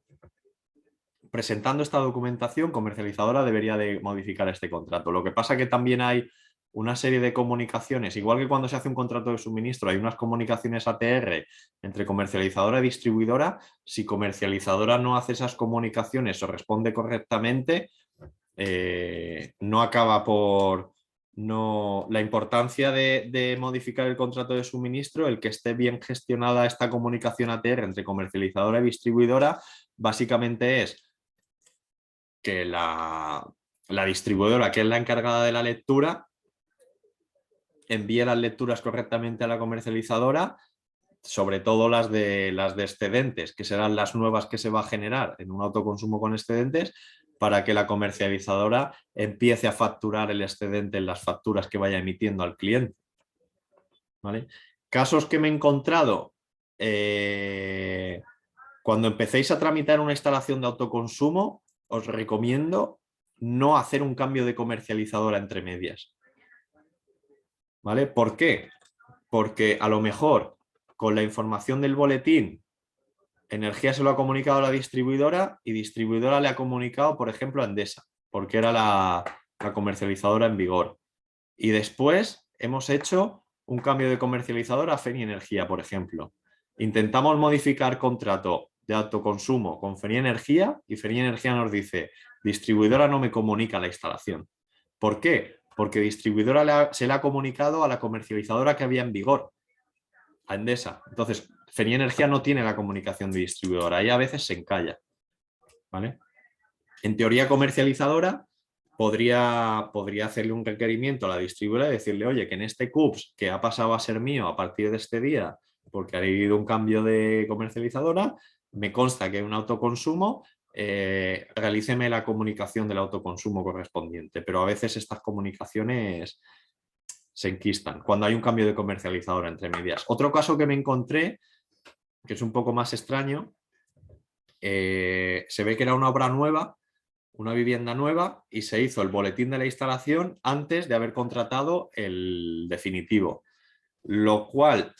presentando esta documentación, comercializadora debería de modificar este contrato. Lo que pasa que también hay una serie de comunicaciones, igual que cuando se hace un contrato de suministro, hay unas comunicaciones ATR entre comercializadora y distribuidora. Si comercializadora no hace esas comunicaciones o responde correctamente, no acaba por... No, la importancia de modificar el contrato de suministro, el que esté bien gestionada esta comunicación ATR entre comercializadora y distribuidora, básicamente es que la distribuidora, que es la encargada de la lectura, envíe las lecturas correctamente a la comercializadora, sobre todo las de excedentes, que serán las nuevas que se va a generar en un autoconsumo con excedentes, para que la comercializadora empiece a facturar el excedente en las facturas que vaya emitiendo al cliente. ¿Vale? Casos que me he encontrado, cuando empecéis a tramitar una instalación de autoconsumo, os recomiendo no hacer un cambio de comercializadora entre medias. ¿Vale? ¿Por qué? Porque a lo mejor con la información del boletín, Energía se lo ha comunicado a la distribuidora y distribuidora le ha comunicado, por ejemplo, a Endesa, porque era la comercializadora en vigor. Y después hemos hecho un cambio de comercializadora a Feni Energía, por ejemplo. Intentamos modificar contrato de autoconsumo con Feni Energía y Feni Energía nos dice, distribuidora no me comunica la instalación. ¿Por qué? Porque distribuidora se le ha comunicado a la comercializadora que había en vigor, a Endesa. Entonces, Feni Energía no tiene la comunicación de distribuidora, ahí a veces se encalla. ¿Vale? En teoría comercializadora podría hacerle un requerimiento a la distribuidora y decirle, oye, que en este CUPS que ha pasado a ser mío a partir de este día, porque ha habido un cambio de comercializadora, me consta que hay un autoconsumo, realíceme la comunicación del autoconsumo correspondiente. Pero a veces estas comunicaciones se enquistan cuando hay un cambio de comercializadora entre medias. Otro caso que me encontré, que es un poco más extraño, se ve que era una obra nueva, una vivienda nueva, y se hizo el boletín de la instalación antes de haber contratado el definitivo. Lo cual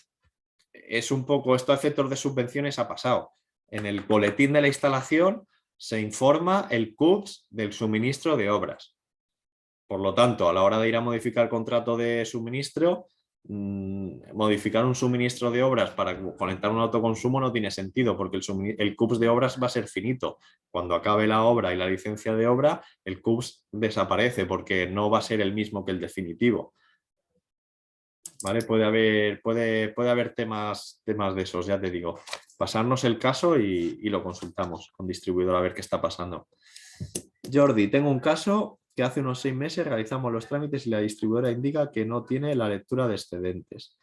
es un poco, esto a efectos de subvenciones ha pasado. En el boletín de la instalación se informa el CUPS del suministro de obras. Por lo tanto, a la hora de ir a modificar el contrato de suministro, modificar un suministro de obras para conectar un autoconsumo no tiene sentido, porque el CUPS de obras va a ser finito. Cuando acabe la obra y la licencia de obra, el CUPS desaparece porque no va a ser el mismo que el definitivo. ¿Vale? Puede haber temas de esos, ya te digo. pasarnos el caso y lo consultamos con distribuidor a ver qué está pasando. Jordi, tengo un caso que hace unos 6 meses realizamos los trámites y la distribuidora indica que no tiene la lectura de excedentes.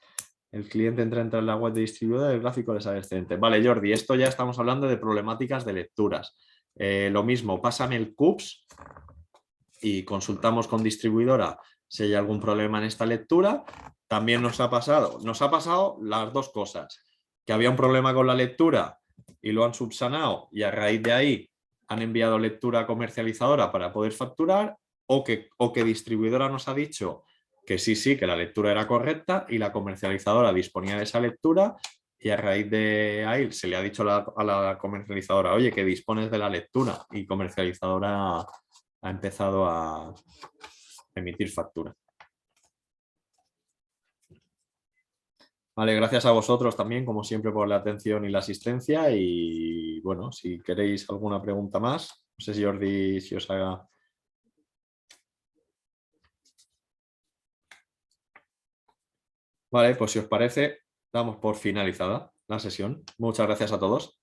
El cliente entra en la web de distribuidora y el gráfico le sale excedente. Vale, Jordi, esto ya estamos hablando de problemáticas de lecturas. Lo mismo, pásame el CUPS y consultamos con distribuidora si hay algún problema en esta lectura. También nos ha pasado las dos cosas, que había un problema con la lectura y lo han subsanado y a raíz de ahí han enviado lectura comercializadora para poder facturar, o que distribuidora nos ha dicho que sí, que la lectura era correcta y la comercializadora disponía de esa lectura y a raíz de ahí se le ha dicho a la comercializadora, oye, que dispones de la lectura, y comercializadora ha empezado a emitir factura. Vale, gracias a vosotros también, como siempre, por la atención y la asistencia. Y bueno, si queréis alguna pregunta más, no sé si Jordi, si os haga. Vale, pues si os parece, damos por finalizada la sesión. Muchas gracias a todos.